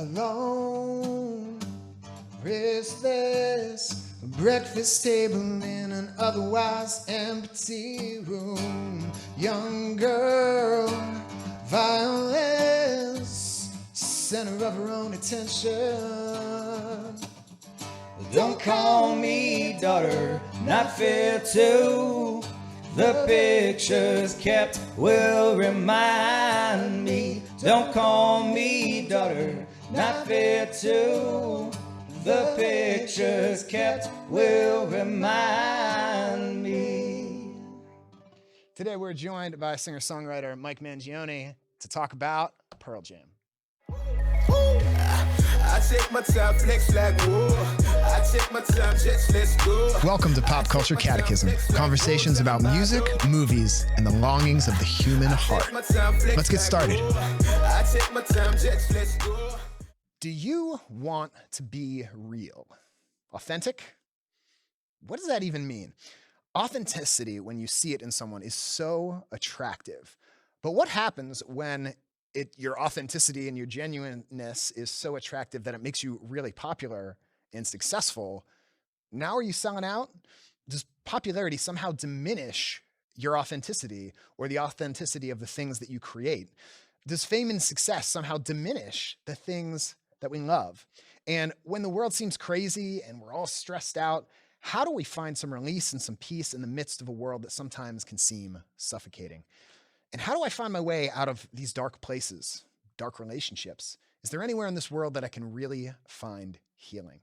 alone, restless, breakfast table in an otherwise empty room. Young girl, violence, center of her own attention. Don't call me daughter, not fair to. The pictures kept will remind me. Don't call me daughter, not fair to. The pictures kept will remind me. Today we're joined by singer-songwriter Mike Mangione to talk about Pearl Jam. I take my time, flex like wool. I take my time, just let's go. Welcome to Pop Culture Catechism, conversations about music, movies, and the longings of the human heart. Let's get started. I take my time, just let's go. Do you want to be real? Authentic? What does that even mean? Authenticity, when you see it in someone, is so attractive. But what happens when your authenticity and your genuineness is so attractive that it makes you really popular and successful? Now are you selling out? Does popularity somehow diminish your authenticity or the authenticity of the things that you create? Does fame and success somehow diminish the things that we love? And when the world seems crazy and we're all stressed out, how do we find some release and some peace in the midst of a world that sometimes can seem suffocating? And how do I find my way out of these dark places, dark relationships? Is there anywhere in this world that I can really find healing?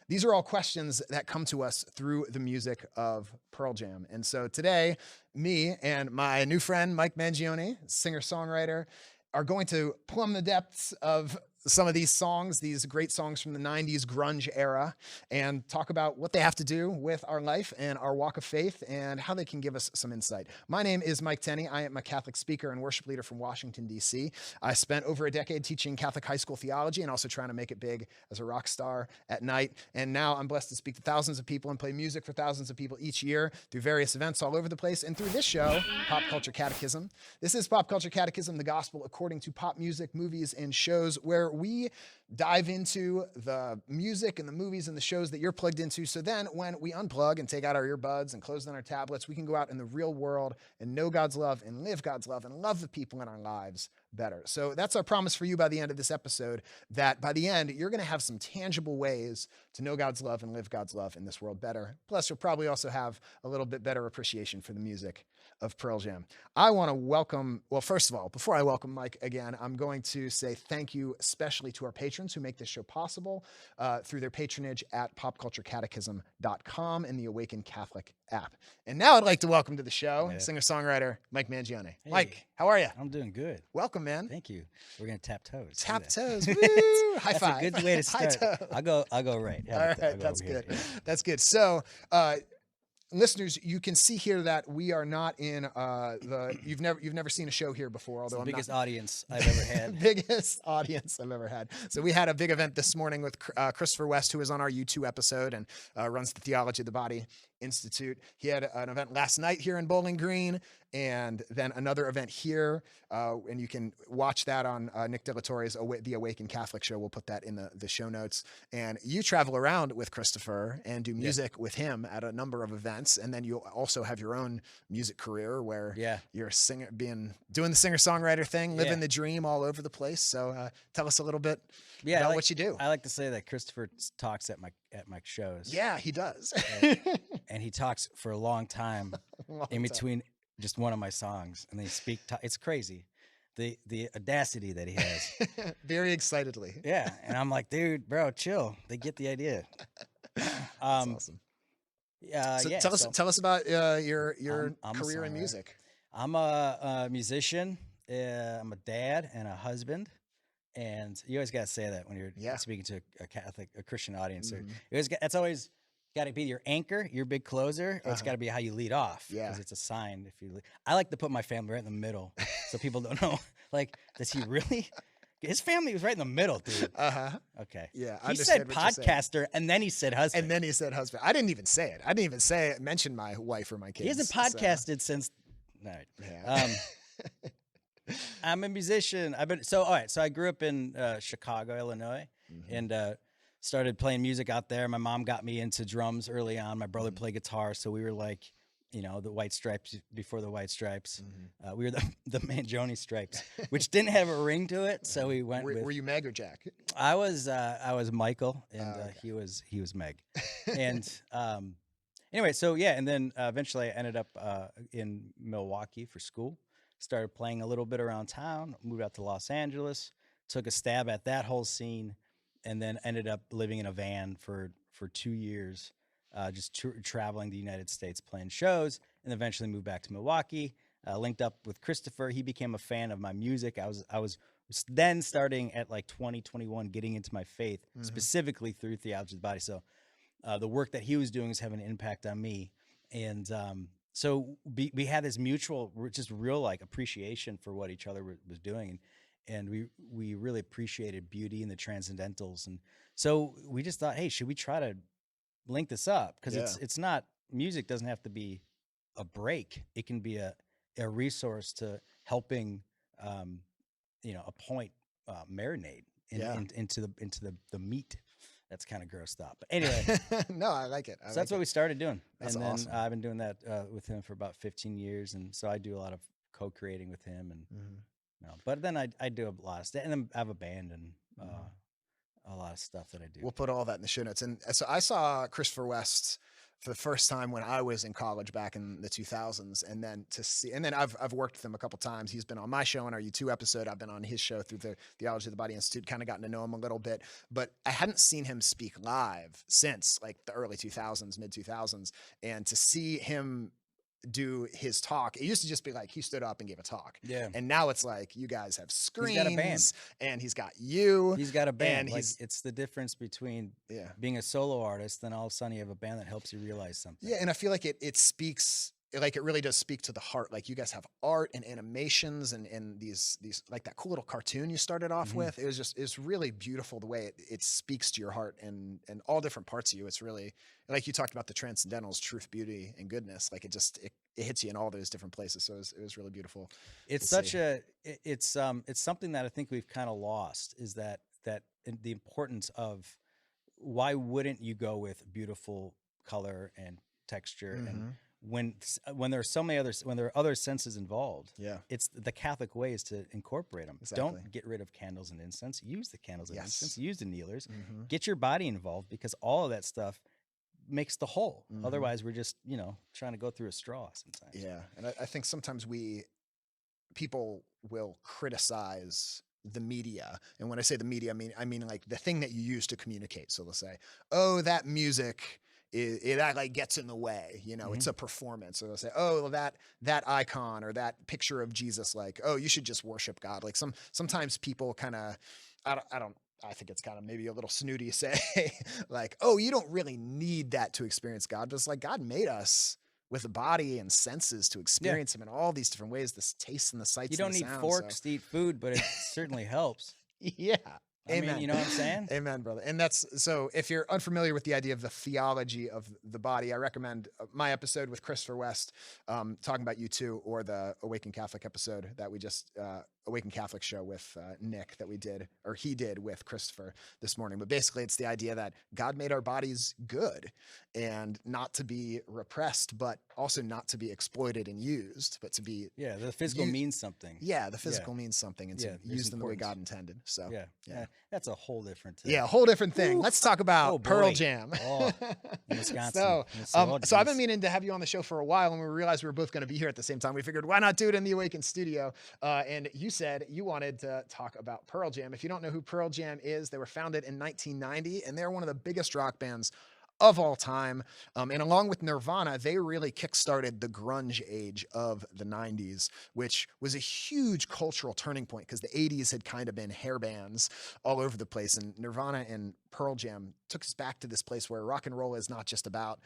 These are all questions that come to us through the music of Pearl Jam. And so today, me and my new friend, Mike Mangione, singer-songwriter, are going to plumb the depths of some of these songs, these great songs from the 90s grunge era, and talk about what they have to do with our life and our walk of faith and how they can give us some insight. My name is Mike Tenney. I am a Catholic speaker and worship leader from Washington, D.C. I spent over a decade teaching Catholic high school theology and also trying to make it big as a rock star at night. And now I'm blessed to speak to thousands of people and play music for thousands of people each year through various events all over the place and through this show, Pop Culture Catechism. This is Pop Culture Catechism, the gospel according to pop music, movies, and shows, where we dive into the music and the movies and the shows that you're plugged into. So then when we unplug and take out our earbuds and close down our tablets, we can go out in the real world and know God's love and live God's love and love the people in our lives better. So that's our promise for you by the end of this episode, that by the end, you're going to have some tangible ways to know God's love and live God's love in this world better. Plus, you'll probably also have a little bit better appreciation for the music of Pearl Jam. I want to welcome, well, first of all, before I welcome Mike again, I'm going to say thank you especially to our patrons who make this show possible through their patronage at popculturecatechism.com and the AWAKEN Catholic app. And now I'd like to welcome to the show singer-songwriter Mike Mangione. Hey, Mike, how are you? I'm doing good. Welcome, man. Thank you. We're gonna tap toes. Tap toes. Woo! High That's five. a good way to High start. toe. I'll go right. All right, that's good. Yeah. That's good. So, listeners, you can see here that we are not in you've never seen a show here before, although it's the I'm biggest not, audience I've ever had. biggest audience I've ever had. So we had a big event this morning with Christopher West, who was on our U2 episode and runs the Theology of the Body Institute. He had an event last night here in Bowling Green, and then another event here, and you can watch that on Nick De La Torre's The AWAKEN Catholic show. We'll put that in the show notes. And you travel around with Christopher and do music with him at a number of events, and then you'll also have your own music career where you're doing the singer-songwriter thing, living the dream all over the place. So tell us a little bit about what you do. I like to say that Christopher talks at my shows. Yeah, he does. And he talks for a long time in between just one of my songs, and they speak. It's crazy, the audacity that he has. Very excitedly. Yeah, and I'm like, dude, bro, chill. They get the idea. That's awesome. So tell us about your career in music. I'm a musician. I'm a dad and a husband. And you always got to say that when you're speaking to a Christian audience. Mm-hmm. That's always got to be your anchor, your big closer, or it's got to be how you lead off. Yeah, because it's a sign. I like to put my family right in the middle, so people don't know. Like, does he really? His family was right in the middle, dude. Okay. Yeah. He said podcaster, and then he said husband. I didn't even say it. I didn't even mention my wife or my kids. He hasn't podcasted since. No. Yeah. I'm a musician. All right. So I grew up in Chicago, Illinois, and started playing music out there. My mom got me into drums early on. My brother played guitar, so we were like, the White Stripes before the White Stripes. We were the Mangione Stripes, which didn't have a ring to it, so we went with. Were you Meg or Jack? I was Michael, and he was Meg, and anyway, so yeah, and then eventually I ended up in Milwaukee for school. Started playing a little bit around town, moved out to Los Angeles, took a stab at that whole scene, and then ended up living in a van for 2 years, just traveling the United States, playing shows, and eventually moved back to Milwaukee. Linked up with Christopher. He became a fan of my music. I was then starting at like 2021, getting into my faith, specifically through theology of the body. So the work that he was doing was having an impact on me. And so we had this mutual, just real like appreciation for what each other was doing. And we really appreciated beauty and the transcendentals. And so we just thought, hey, should we try to link this up? Because it's not, music doesn't have to be a break. It can be a resource to helping, a point marinate into the meat. That's kind of grossed up. But anyway. No, I like it. That's what we started doing. That's and then awesome. I've been doing that with him for about 15 years. And so I do a lot of co-creating with him. And but then I do a lot of stuff. And then I have a band and a lot of stuff that I do. We'll put all that in the show notes. And so I saw Christopher West for the first time when I was in college back in the 2000s. And then I've worked with him a couple times. He's been on my show on our U2 episode. I've been on his show through the Theology of the Body Institute, kind of gotten to know him a little bit, but I hadn't seen him speak live since like the early 2000s, mid 2000s. And to see him do his talk, it used to just be like he stood up and gave a talk. Yeah. And now it's like you guys have screens. He's got a band. And he's got you. He's got a band. And it's the difference between being a solo artist, then all of a sudden you have a band that helps you realize something. Yeah, and I feel like it speaks, like it really does speak to the heart. Like you guys have art and animations and these like that cool little cartoon you started off with. It's really beautiful the way it speaks to your heart and all different parts of you. It's really, like you talked about the transcendentals, truth, beauty, and goodness. Like it hits you in all those different places. So it was really beautiful. It's it's something that I think we've kind of lost, is that the importance of, why wouldn't you go with beautiful color and texture and when there are so many others, when there are other senses involved, it's the Catholic way is to incorporate them. Exactly. Don't get rid of candles and incense. Use the candles and incense. Use the kneelers. Get your body involved, because all of that stuff makes the whole. Otherwise, we're just trying to go through a straw sometimes. Yeah, and I think sometimes people will criticize the media, and when I say the media, I mean like the thing that you use to communicate. So they'll say, "Oh, that music." That like gets in the way, it's a performance. So they'll say, oh, that icon or that picture of Jesus, like, oh, you should just worship God. Like sometimes people kind of, I think it's kind of maybe a little snooty say like, oh, you don't really need that to experience God. But it's like God made us with a body and senses to experience him in all these different ways, this taste and the sights. You don't need forks to eat food, but it certainly helps. Yeah. I mean, you know what I'm saying? Amen, brother. And so if you're unfamiliar with the idea of the theology of the body, I recommend my episode with Christopher West, talking about U2, or the AWAKEN Catholic episode that we just, AWAKEN Catholic show with Nick that he did with Christopher this morning. But basically it's the idea that God made our bodies good and not to be repressed, but also not to be exploited and used, but to be. Yeah, the physical means something. Yeah, the physical means something, and to use them the way God intended. So yeah. That's a whole different thing. Yeah, a whole different thing. Ooh. Let's talk about Pearl Jam. Wisconsin. So I've been meaning to have you on the show for a while, and we realized we were both going to be here at the same time. We figured, why not do it in the AWAKEN studio? And you said you wanted to talk about Pearl Jam. If you don't know who Pearl Jam is, they were founded in 1990, and they're one of the biggest rock bands of all time. And along with Nirvana, they really kickstarted the grunge age of the 90s, which was a huge cultural turning point because the 80s had kind of been hair bands all over the place. And Nirvana and Pearl Jam took us back to this place where rock and roll is not just about,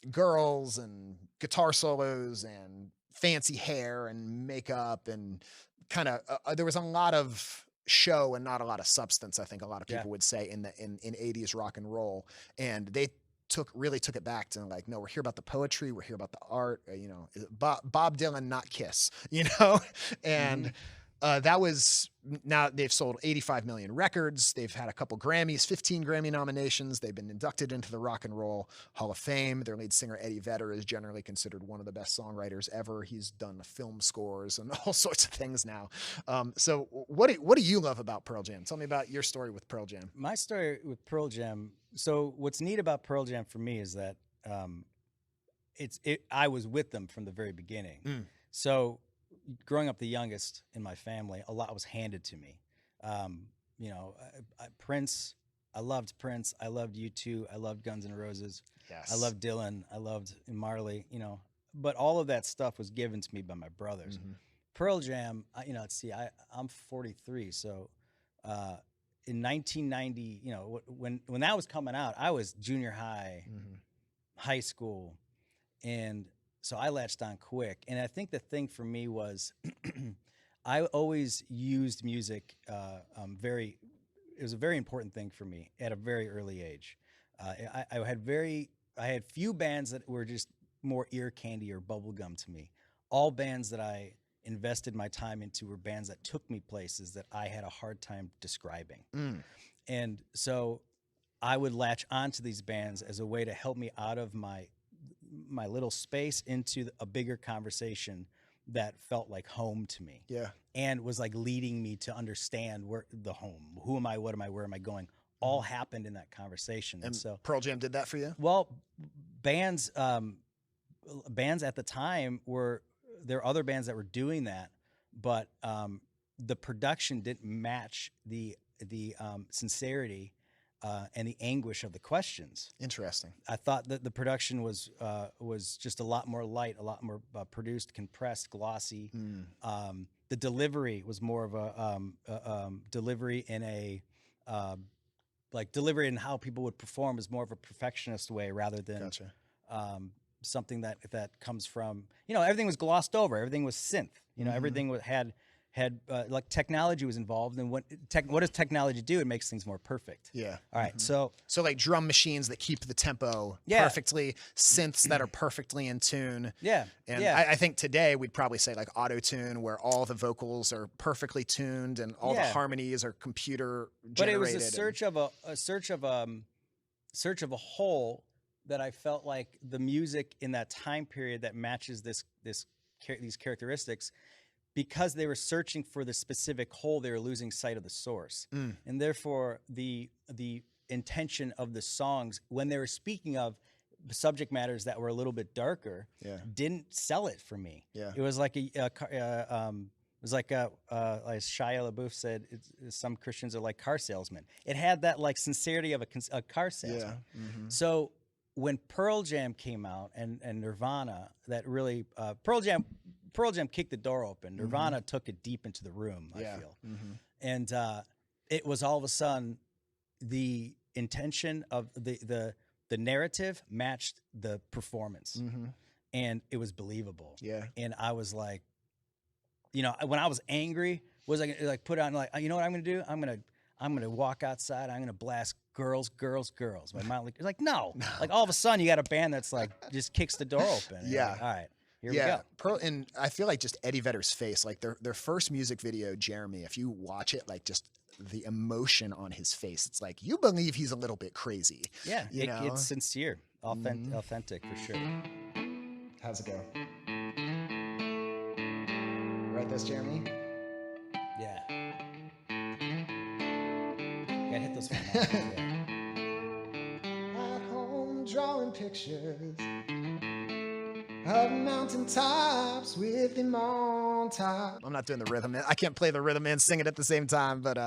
girls and guitar solos and fancy hair and makeup and kind of, there was a lot of show and not a lot of substance, I think a lot of people would say in 80s rock and roll. And they really took it back to like, no, we're here about the poetry, we're here about the art, you know, Bob Dylan, not Kiss, you know, and that was, now they've sold 85 million records. They've had a couple Grammys, 15 Grammy nominations. They've been inducted into the Rock and Roll Hall of Fame. Their lead singer, Eddie Vedder, is generally considered one of the best songwriters ever. He's done film scores and all sorts of things now. So what do you love about Pearl Jam? Tell me about your story with Pearl Jam. My story with Pearl Jam. So what's neat about Pearl Jam for me is that I was with them from the very beginning. So growing up the youngest in my family, a lot was handed to me. You know, Prince, I loved Prince. I loved U2. I loved Guns N' Roses. Yes. I loved Dylan. I loved Marley, you know, but all of that stuff was given to me by my brothers. Pearl Jam, you know, let's see, I'm 43. So in 1990, you know, when that was coming out, I was junior high, high school, and so I latched on quick. And I think the thing for me was I always used music it was a very important thing for me at a very early age. I had few bands that were just more ear candy or bubblegum to me. All bands that I invested my time into were bands that took me places that I had a hard time describing. And so I would latch onto these bands as a way to help me out of my little space into a bigger conversation that felt like home to me. Yeah. And was like leading me to understand where the home, who am I, what am I, where am I going, all happened in that conversation. And so Pearl Jam did that for you? Well, bands at the time there were other bands that were doing that, but the production didn't match the sincerity and the anguish of the questions. Interesting. I thought that the production was just a lot more light, a lot more produced, compressed, glossy. The delivery was more of a delivery in a delivery in how people would perform is more of a perfectionist way rather than something that comes from, you know, everything was glossed over, everything was synth, you know, everything had like technology was involved, and what does technology do? It makes things more perfect. Yeah. All right. So like drum machines that keep the tempo perfectly, synths that are perfectly in tune. Yeah. And I think today we'd probably say like auto tune, where all the vocals are perfectly tuned and all the harmonies are computer generated. But it was a search of a whole that I felt like the music in that time period that matches these characteristics. Because they were searching for the specific whole, they were losing sight of the source. And therefore, the intention of the songs, when they were speaking of subject matters that were a little bit darker, didn't sell it for me. Yeah. It was like as Shia LaBeouf said, some Christians are like car salesmen. It had that like sincerity of a car salesman. Yeah. So when Pearl Jam came out and Nirvana, that really Pearl Jam kicked the door open. Nirvana took it deep into the room, I feel. And it was all of a sudden the intention of the narrative matched the performance. And it was believable. Yeah. And I was like, you know, when I was angry, was I gonna like put on like, you know what I'm gonna do? I'm gonna walk outside, I'm gonna blast girls, girls, girls. My mind like no. Like all of a sudden you got a band that's like just kicks the door open. Yeah. Like, all right. Here we go. And I feel like just Eddie Vedder's face, like their first music video, Jeremy, if you watch it, like just the emotion on his face, it's like you believe he's a little bit crazy. Yeah, it's sincere, authentic for sure. How's it go? Right, this Jeremy? Yeah. Gotta hit this one. At home drawing pictures of mountaintops with him on top. I'm not doing the rhythm. I can't play the rhythm and sing it at the same time, but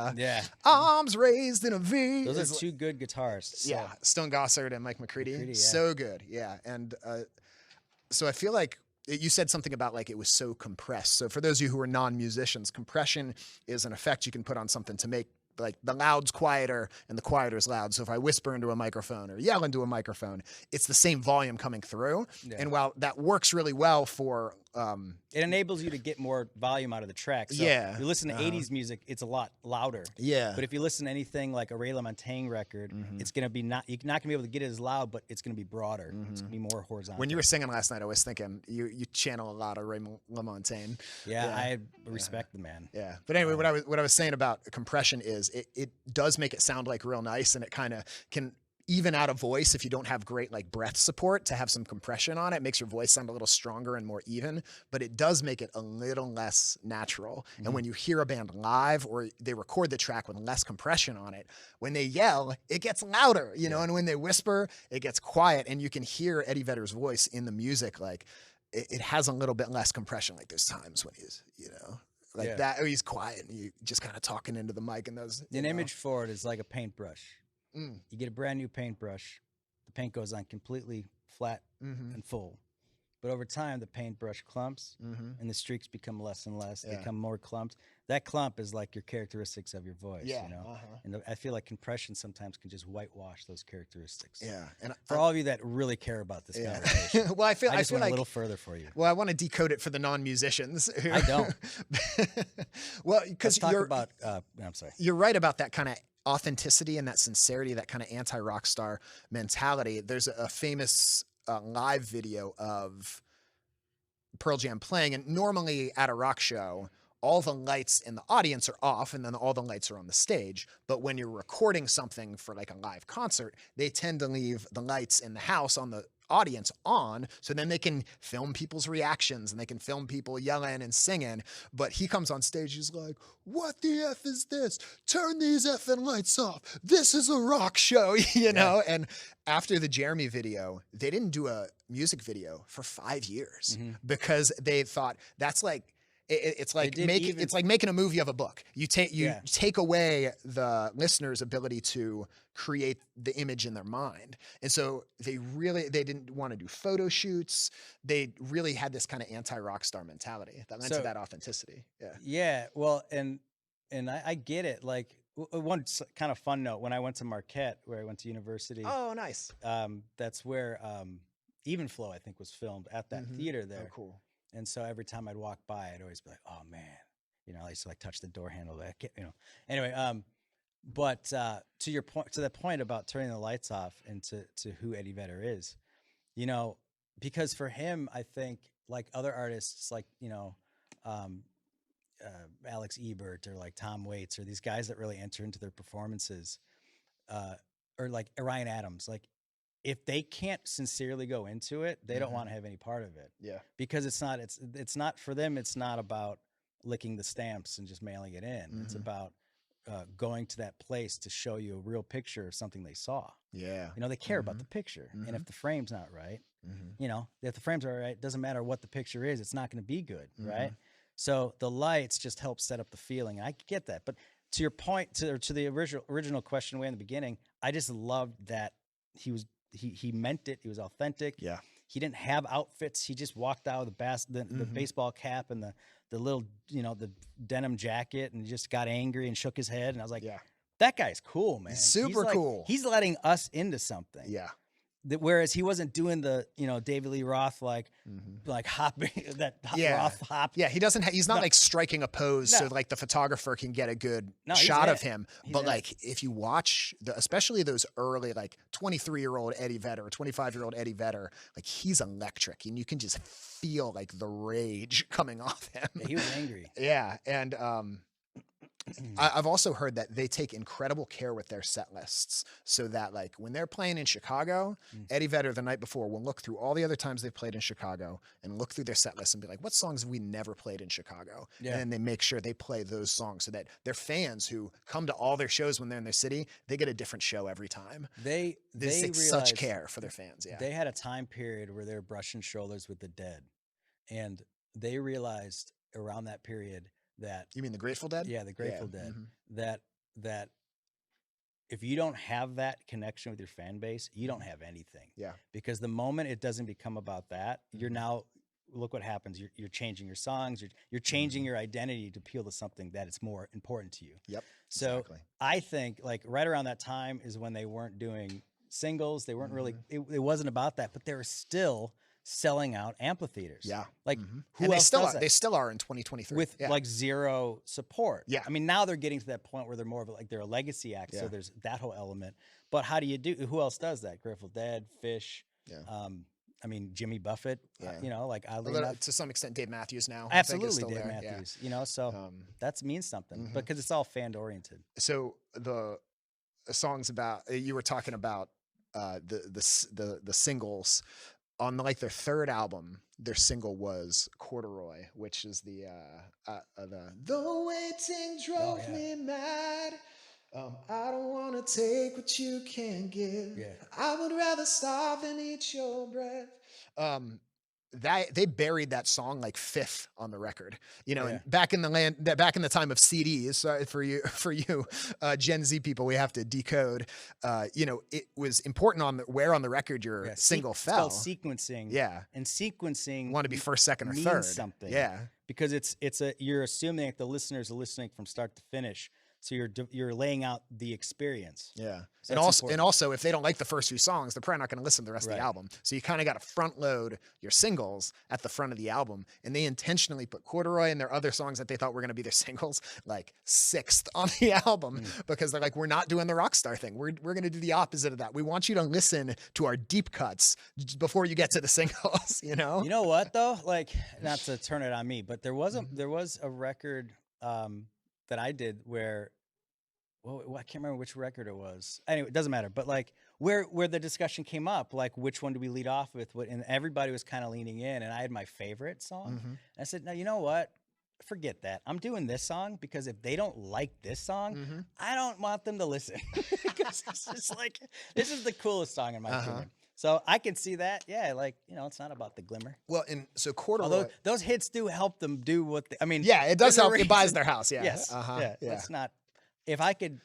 arms raised in a V. Those are two good guitarists. So. Yeah, Stone Gossard and Mike McCready. So good. Yeah. And so I feel like you said something about like it was so compressed. So for those of you who are non-musicians, compression is an effect you can put on something to make like the loud's quieter and the quieter's loud. So if I whisper into a microphone or yell into a microphone, it's the same volume coming through. Yeah. And while that works really well for it enables you to get more volume out of the track. So if you listen to 80s music, it's a lot louder. Yeah. But if you listen to anything like a Ray LaMontagne record, it's going to be you're not going to be able to get it as loud, but it's going to be broader. It's going to be more horizontal. When you were singing last night, I was thinking you channel a lot of Ray LaMontagne. Yeah, I respect the man. Yeah. But anyway, what I was saying about compression is it does make it sound like real nice, and it kind of can even out a voice if you don't have great like breath support. To have some compression on it makes your voice sound a little stronger and more even, but it does make it a little less natural. And when you hear a band live or they record the track with less compression on it, when they yell, it gets louder, you know, and when they whisper, it gets quiet, and you can hear Eddie Vedder's voice in the music. Like it has a little bit less compression. Like there's times when he's, you know, like that, or he's quiet and you just kind of talking into the mic, and those. An image for it is like a paintbrush. You get a brand new paintbrush, the paint goes on completely flat and full. But over time, the paintbrush clumps and the streaks become less and less. They become more clumped. That clump is like your characteristics of your voice, you know? And I feel like compression sometimes can just whitewash those characteristics. Yeah. And for all of you that really care about this conversation, well, I just feel went like a little further for you. Well, I want to decode it for the non-musicians. I don't. Well, because you're about. I'm sorry. You're right about that kind of authenticity and that sincerity, that kind of anti-rock star mentality. There's a famous live video of Pearl Jam playing, and normally at a rock show, all the lights in the audience are off and then all the lights are on the stage. But when you're recording something for like a live concert, they tend to leave the lights in the house on the audience on, so then they can film people's reactions and they can film people yelling and singing. But he comes on stage, he's like, "What the F is this? Turn these effing lights off. This is a rock show," you know? And after the Jeremy video, they didn't do a music video for 5 years because they thought that's like, it's like making a movie of a book. You take away the listener's ability to create the image in their mind, and so they didn't want to do photo shoots. They really had this kind of anti-rock star mentality that lent to that authenticity. Yeah. Well, and I get it. Like one kind of fun note: when I went to Marquette, where I went to university. Oh, nice. That's where Even Flow, I think, was filmed at that theater there. Oh, cool. And so every time I'd walk by, I'd always be like, "Oh man," you know, I used to like touch the door handle. You know. Anyway, but to your point, to that point about turning the lights off, and to who Eddie Vedder is, you know, because for him, I think like other artists, like you know, Alex Ebert or like Tom Waits or these guys that really enter into their performances, or like Ryan Adams, like. If they can't sincerely go into it, they don't want to have any part of it. Yeah. Because it's not for them. It's not about licking the stamps and just mailing it in. It's about going to that place to show you a real picture of something they saw. Yeah. You know, they care about the picture. And if the frame's not right, you know, if the frames are right, it doesn't matter what the picture is. It's not going to be good. Right. So the lights just help set up the feeling. I get that. But to your point, to the original question way in the beginning, I just loved that he meant it. He was authentic. Yeah. He didn't have outfits. He just walked out with the baseball cap and the little, you know, the denim jacket, and just got angry and shook his head. And I was like, that guy's cool, man. He's super cool. He's letting us into something. Yeah. Whereas he wasn't doing the, you know, David Lee Roth, like hopping that Roth hop. Yeah, he doesn't. He's not like striking a pose so like the photographer can get a good shot of him. But like if you watch especially those early like 23-year-old Eddie Vedder, 25-year-old Eddie Vedder, like he's electric, and you can just feel like the rage coming off him. Yeah, he was angry. Yeah, and I've also heard that they take incredible care with their set lists, so that like when they're playing in Chicago, Eddie Vedder the night before will look through all the other times they've played in Chicago and look through their set list and be like, what songs have we never played in Chicago? Yeah. And then they make sure they play those songs so that their fans who come to all their shows when they're in their city, they get a different show every time. They take such care for their fans. Yeah. They had a time period where they were brushing shoulders with the Dead, and they realized around that period that you mean the Grateful Dead? Yeah, the Grateful Dead. That if you don't have that connection with your fan base, you don't have anything. Yeah. Because the moment it doesn't become about that, you're now look what happens. You're changing your songs. You're changing your identity to appeal to something that is more important to you. Yep. So exactly. I think like right around that time is when they weren't doing singles. They weren't really. It wasn't about that, but they were still selling out amphitheaters. Yeah. Like who And else does that? They still are in 2023 With like zero support. Yeah. I mean, now they're getting to that point where they're more of like they're a legacy act. So there's that whole element. But how do you do? Who else does that? Grateful Dead, Fish. Yeah. I mean, Jimmy Buffett. You know, like to some extent, Dave Matthews now. Absolutely, I think is Dave still there. Matthews. You know, so that means something because it's all fan oriented. So the songs about you were talking about the singles on like their third album. Their single was Corduroy, which is the waiting drove me mad. I don't want to take what you can't give. Yeah. I would rather starve than eat your breath. They buried that song like fifth on the record, you know, and back in the time of CDs, sorry for you, Gen Z people, we have to decode, you know, it was important where on the record your single fell. It's called sequencing. Yeah. And sequencing. Want to be first, second, or means third. Something. Yeah. Because you're assuming that the listeners are listening from start to finish. So you're laying out the experience. Yeah. So and also if they don't like the first few songs, they're probably not going to listen to the rest of the album. So you kind of got to front load your singles at the front of the album. And they intentionally put Corduroy and their other songs that they thought were going to be their singles like sixth on the album because they're like, we're not doing the rock star thing. We're going to do the opposite of that. We want you to listen to our deep cuts before you get to the singles, you know? You know what though? Like, not to turn it on me, but there was a record that I did where, well, I can't remember which record it was. Anyway, it doesn't matter. But like where the discussion came up, like which one do we lead off with? And everybody was kind of leaning in, and I had my favorite song. And I said, no, you know what? Forget that. I'm doing this song because if they don't like this song, I don't want them to listen. Because it's just like, this is the coolest song in my opinion. So I can see that. Yeah, like, you know, it's not about the glimmer. Well, and so Corduroy. Although those hits do help them do what I mean. Yeah, it does help. It buys their house. Yeah. Yes. Yeah. Let's not. If I could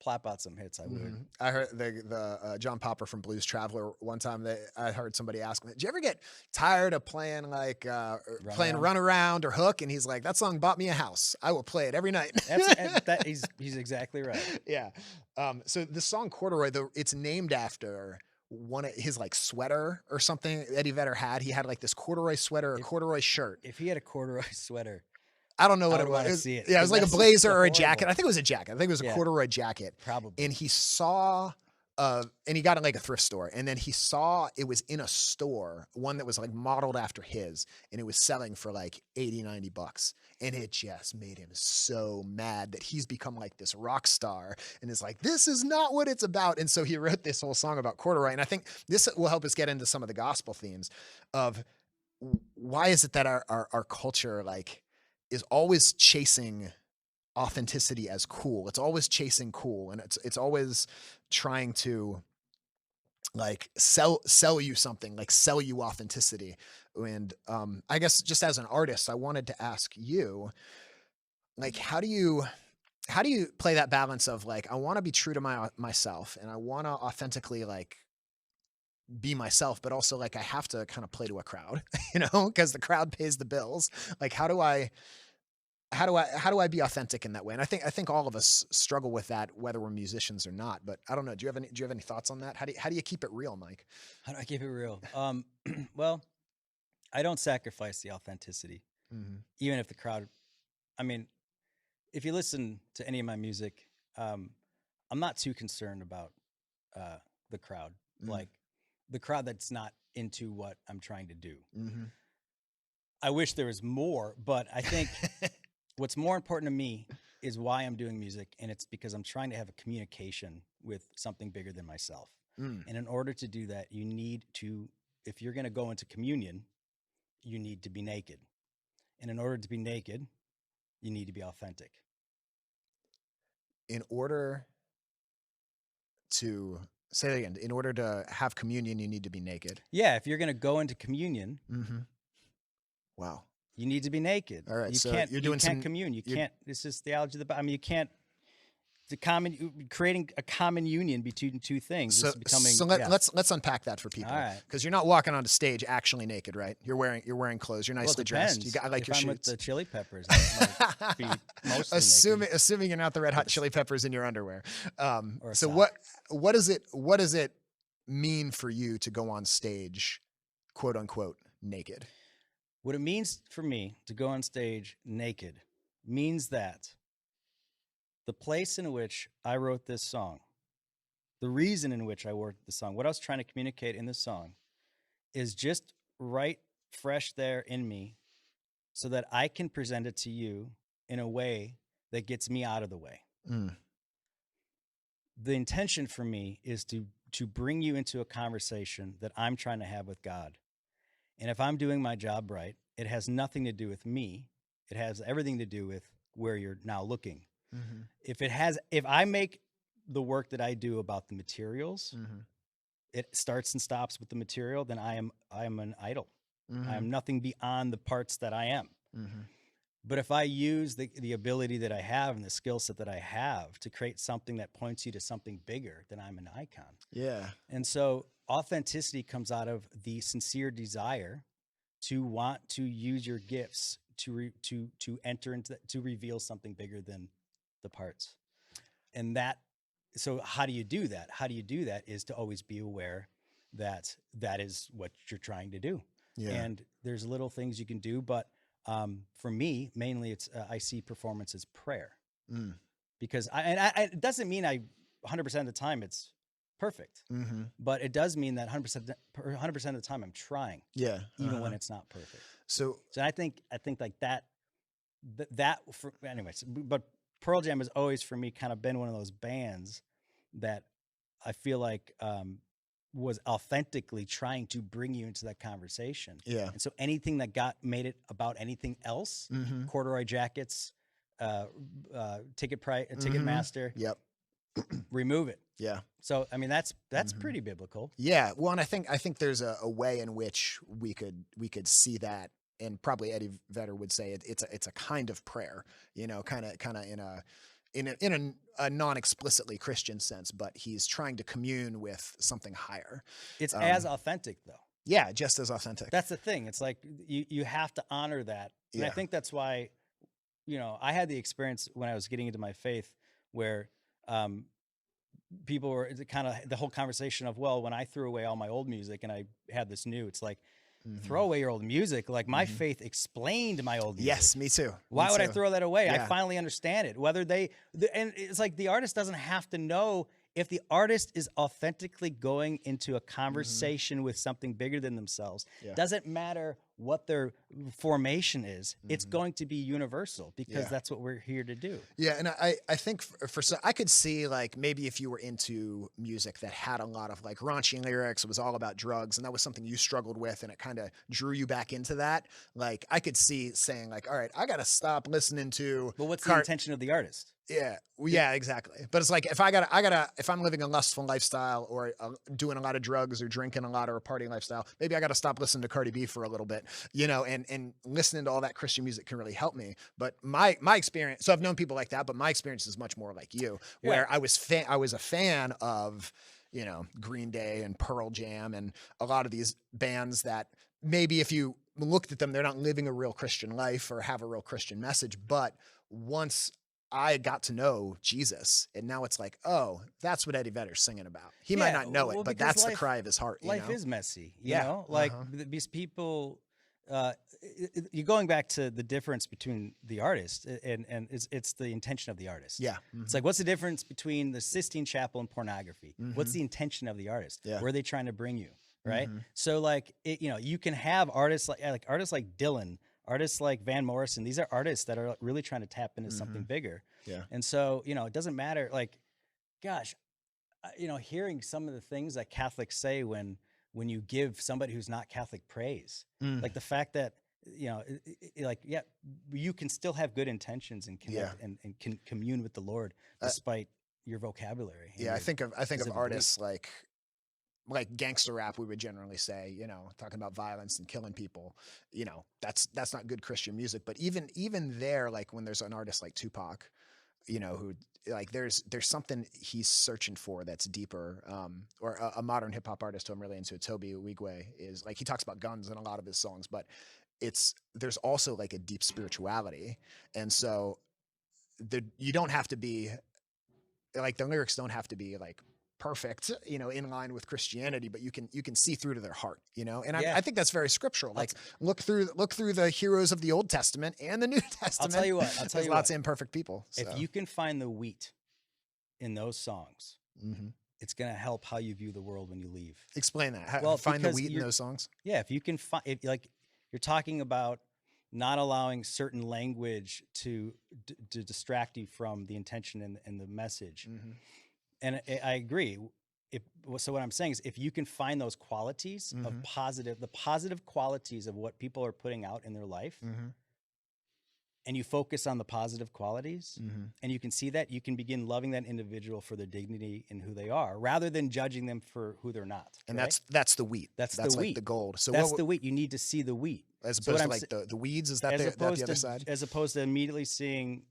plop out some hits, I would. I heard the John Popper from Blues Traveler one time. I heard somebody ask me, "Did you ever get tired of playing like Run Around or Hook?" And he's like, "That song bought me a house. I will play it every night." He's exactly right. Yeah. So the song Corduroy, it's named after one of his like sweater or something Eddie Vedder had. He had like this corduroy sweater, a corduroy shirt. If he had a corduroy sweater, I don't know what it was. See it, yeah, it was like a blazer or a horrible. jacket. I think it was a jacket. I think it was a corduroy jacket. Probably. And he saw, and he got it like a thrift store. And then he saw it was in a store, one that was like modeled after his, and it was selling for like $80-$90. And it just made him so mad that he's become like this rock star and is like, this is not what it's about. And so he wrote this whole song about corduroy. And I think this will help us get into some of the gospel themes of why is it that our culture like is always chasing authenticity as cool. It's always chasing cool. And it's always trying to like sell you something, like sell you authenticity. And I guess just as an artist, I wanted to ask you, like, how do you play that balance of like, I want to be true to myself and I want to authentically like be myself, but also like I have to kind of play to a crowd, you know, because the crowd pays the bills. Like, how do I be authentic in that way? And I think all of us struggle with that, whether we're musicians or not. But I don't know. Do you have any thoughts on that? How do you keep it real, Mike? How do I keep it real? Well, I don't sacrifice the authenticity, even if the crowd. I mean, if you listen to any of my music, I'm not too concerned about the crowd, like the crowd that's not into what I'm trying to do. I wish there was more, but I think. What's more important to me is why I'm doing music, and it's because I'm trying to have a communication with something bigger than myself. And in order to do that, you need to, if you're going to go into communion, you need to be naked. And in order to be naked, you need to be authentic. In order to, say that again, in order to have communion, you need to be naked. Yeah, if you're going to go into communion, wow. You need to be naked. All right, you so can't, you're doing you can't commune. You can't. This is theology of the Bible. I mean, you can't. creating a common union between two things. So, let's unpack that for people. All right. Because you're not walking onto stage actually naked, right? You're wearing clothes. You're nicely dressed. You got like if your I'm shoots. with the Chili Peppers, I might be mostly naked. Assuming you're not the Red Hot Chili Peppers in your underwear. Or so socks. what does it mean for you to go on stage, quote unquote, naked? What it means for me to go on stage naked means that the place in which I wrote this song, the reason in which I wrote the song, what I was trying to communicate in the song is just right fresh there in me so that I can present it to you in a way that gets me out of the way. Mm. The intention for me is to bring you into a conversation that I'm trying to have with God. And if I'm doing my job right, it has nothing to do with me. It has everything to do with where you're now looking. Mm-hmm. If I make the work that I do about the materials, Mm-hmm. it starts and stops with the material, then I am an idol. Mm-hmm. I am nothing beyond the parts that I am. Mm-hmm. But if I use the ability that I have and the skill set that I have to create something that points you to something bigger, then I'm an icon. Yeah. And so authenticity comes out of the sincere desire to want to use your gifts to enter into to reveal something bigger than the parts. And so how do you do that? How do you do that is to always be aware that that is what you're trying to do. Yeah. And there's little things you can do, but for me, mainly it's I see performance as prayer. Because it doesn't mean 100% of the time it's perfect, but it does mean that 100% of the time I'm trying. Yeah. Even when it's not perfect. So I think like that for anyways, but Pearl Jam has always for me kind of been one of those bands that I feel like was authentically trying to bring you into that conversation. Yeah. And so anything that made it about anything else, corduroy jackets, Ticketmaster, yep, remove it. Yeah. So I mean that's pretty biblical. Yeah. Well, and I think there's a way in which we could see that, and probably Eddie Vedder would say it's a kind of prayer, kind of in a non-explicitly Christian sense, but he's trying to commune with something higher. It's as authentic though. Yeah, just as authentic. That's the thing. It's like you have to honor that. And I think that's why, I had the experience when I was getting into my faith where people were kind of the whole conversation of, well, when I threw away all my old music and I had this new, it's like, throw away your old music. Like my faith explained my old music. Yes, me too. Why would I throw that away? Yeah. I finally understand it. And it's like the artist doesn't have to know if the artist is authentically going into a conversation with something bigger than themselves. Doesn't matter what their formation is. It's going to be universal because that's what we're here to do. Yeah, and I think I could see like maybe if you were into music that had a lot of like raunchy lyrics, it was all about drugs, and that was something you struggled with, and it kind of drew you back into that. Like I could see saying like, all right, I got to stop listening to. But what's the intention of the artist? Yeah. Well, yeah, exactly. But it's like if if I'm living a lustful lifestyle or doing a lot of drugs or drinking a lot or a partying lifestyle, maybe I got to stop listening to Cardi B for a little bit, and listening to all that Christian music can really help me. But my experience, so I've known people like that, but my experience is much more like you, where I was a fan of, Green Day and Pearl Jam and a lot of these bands that maybe if you looked at them, they're not living a real Christian life or have a real Christian message. But once I got to know Jesus, and now it's like, oh, that's what Eddie Vedder's singing about. He might not know it, but that's the cry of his heart. Life is messy, you know? Like these people, you're going back to the difference between the artist and it's the intention of the artist. Yeah. It's like, what's the difference between the Sistine Chapel and pornography? What's the intention of the artist? Yeah. Where are they trying to bring you? Right. So like, you can have artists like Dylan, artists like Van Morrison. These are artists that are really trying to tap into something bigger. Yeah. And so, it doesn't matter. Like, gosh, hearing some of the things that Catholics say when you give somebody who's not Catholic praise, like the fact that, you can still have good intentions and connect and can commune with the Lord despite your vocabulary. Yeah. I think of artists like gangster rap, we would generally say, talking about violence and killing people, that's not good Christian music. But even there, like when there's an artist like Tupac, who like there's something he's searching for that's deeper. Or a modern hip hop artist who I'm really into, Toby Wigwe, is like, he talks about guns in a lot of his songs, but there's also like a deep spirituality. And so you don't have to be like, the lyrics don't have to be like perfect, in line with Christianity, but you can see through to their heart, and I think that's very scriptural. Like, look through the heroes of the Old Testament and the New Testament. I'll tell you what, there's lots of imperfect people. So. If you can find the wheat in those songs, it's going to help how you view the world when you leave. Explain that. Find the wheat in those songs. Yeah. If you can find, like, you're talking about not allowing certain language to distract you from the intention and the message. And I agree. So what I'm saying is, if you can find those qualities of the positive qualities of what people are putting out in their life, and you focus on the positive qualities, and you can see that, you can begin loving that individual for their dignity and who they are, rather than judging them for who they're not. And right? that's the wheat. That's like the wheat. The gold. So that's the wheat. You need to see the wheat. As opposed to like the weeds, is that the other side? As opposed to immediately seeing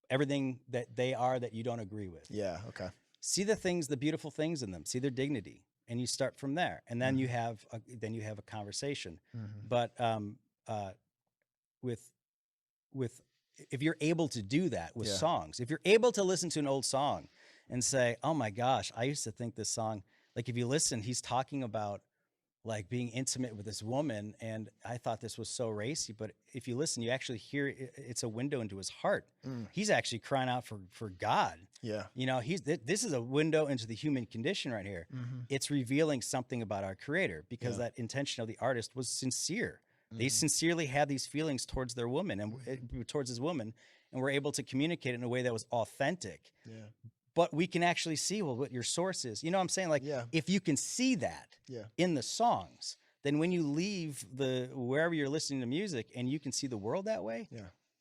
everything that they are that you don't agree with. Yeah, okay. See the beautiful things in them. See their dignity, and you start from there, and then you have a conversation. But with if you're able to do that with songs, if you're able to listen to an old song and say, "Oh my gosh, I used to think this song," like, if you listen, he's talking about like being intimate with this woman, and I thought this was so racy, but if you listen, you actually hear it's a window into his heart. He's actually crying out for God. Yeah. This is a window into the human condition right here. It's revealing something about our Creator, because that intention of the artist was sincere. They sincerely had these feelings towards their woman and towards his woman, and were able to communicate it in a way that was authentic. Yeah. But we can actually see, what your source is. You know what I'm saying? Like, if you can see that in the songs, then when you leave wherever you're listening to music and you can see the world that way,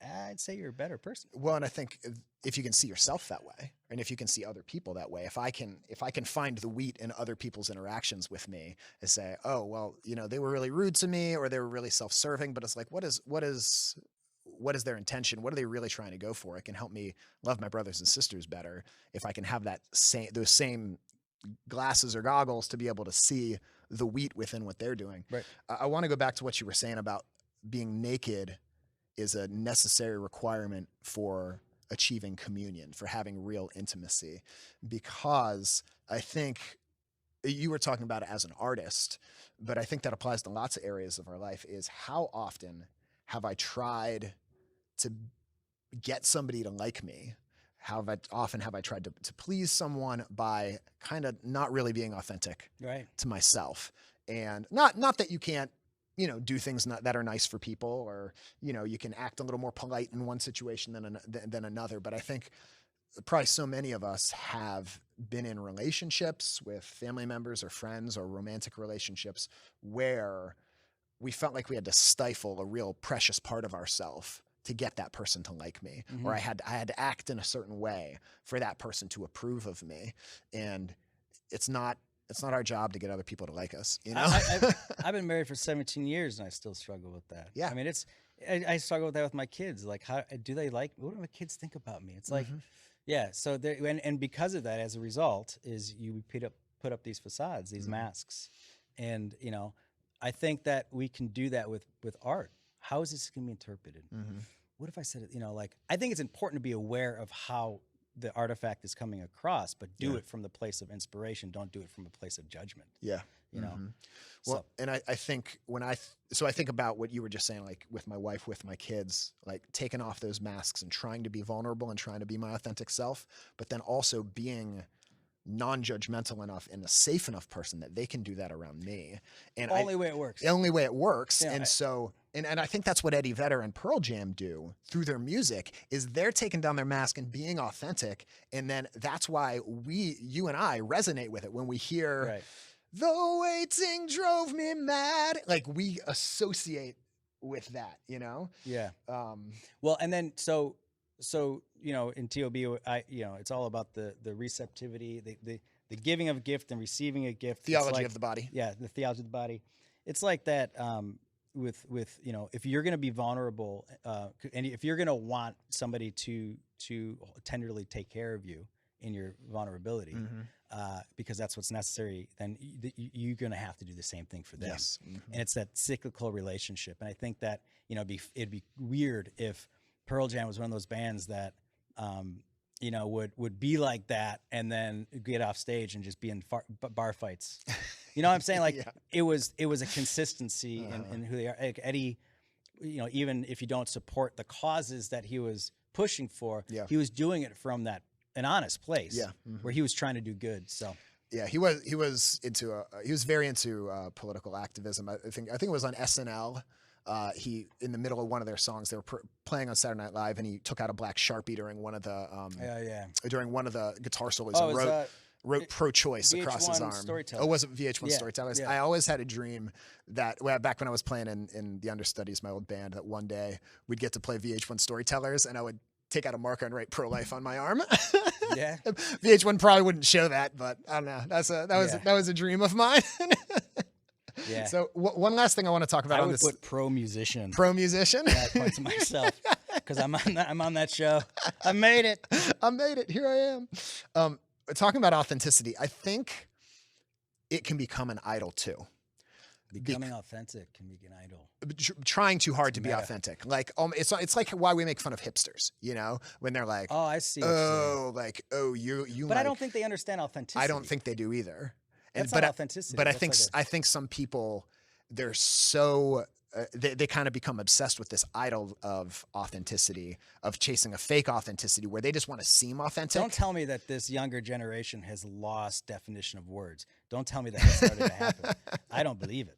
I'd say you're a better person. Well, and I think if you can see yourself that way, and if you can see other people that way, if I can find the wheat in other people's interactions with me, and say, oh, well, they were really rude to me, or they were really self-serving, but it's like, what is their intention? What are they really trying to go for? It can help me love my brothers and sisters better if I can have those same glasses or goggles to be able to see the wheat within what they're doing. Right. I want to go back to what you were saying about being naked is a necessary requirement for achieving communion, for having real intimacy, because I think you were talking about it as an artist, but I think that applies to lots of areas of our life. Is how often have I tried to get somebody to like me? How often have I tried to please someone by kind of not really being authentic to myself? And not that you can't, do things that are nice for people, or, you can act a little more polite in one situation than another. But I think probably so many of us have been in relationships with family members or friends or romantic relationships where we felt like we had to stifle a real precious part of ourselves to get that person to like me, or I had to act in a certain way for that person to approve of me. And it's not our job to get other people to like us. I've been married for 17 years and I still struggle with that. Yeah. I mean, I struggle with that with my kids. Like, how do they like, what do my kids think about me? It's like, so and because of that, as a result, is you put up these facades, these masks. And, I think that we can do that with art. How is this going to be interpreted? What if I said it, I think it's important to be aware of how the artifact is coming across, but do it from the place of inspiration. Don't do it from a place of judgment. Yeah. Well, and I think I think about what you were just saying, like with my wife, with my kids, like taking off those masks and trying to be vulnerable and trying to be my authentic self, but then also being non-judgmental enough and a safe enough person that they can do that around me. And the only way it works. Yeah, and I think that's what Eddie Vedder and Pearl Jam do through their music, is they're taking down their mask and being authentic. And then that's why you and I resonate with it when we hear the waiting drove me mad. Like, we associate with that, Yeah. Well, and then so in TOB, it's all about the receptivity, the giving of a gift and receiving a gift. Theology of the body. Yeah, the theology of the body. It's like that. if you're going to be vulnerable, and if you're going to want somebody to tenderly take care of you in your vulnerability, because that's what's necessary, then you're going to have to do the same thing for them. Yes. And it's that cyclical relationship. And I think that, it'd be weird if Pearl Jam was one of those bands that, would be like that and then get off stage and just be in bar fights. You know what I'm saying? Like it was a consistency in who they are. Like Eddie, even if you don't support the causes that he was pushing for, he was doing it from an honest place where he was trying to do good. So yeah, he was very into political activism. I think it was on SNL. He, in the middle of one of their songs, they were playing on Saturday Night Live, and he took out a black Sharpie during one of the guitar solos and wrote pro-choice across his arm. Oh, was it VH1 Storytellers? Yeah. I always had a dream that back when I was playing in the Understudies, my old band, that one day we'd get to play VH1 Storytellers, and I would take out a marker and write pro-life on my arm. Yeah, VH1 probably wouldn't show that, but I don't know. That was a dream of mine. Yeah. So one last thing I want to talk about I would put pro musician. Pro musician? Yeah, I point to myself because I'm on that show. I made it. Here I am. Talking about authenticity, I think it can become an idol too. Becoming authentic can be an idol. Trying too hard to be authentic. Like it's like why we make fun of hipsters, when they're like, oh, I see. You. But I don't think they understand authenticity. I don't think they do either. That's not authenticity. But I think some people, they're so they kind of become obsessed with this idol of authenticity, of chasing a fake authenticity where they just want to seem authentic. Don't tell me that this younger generation has lost definition of words. Don't tell me that has started to happen. I don't believe it.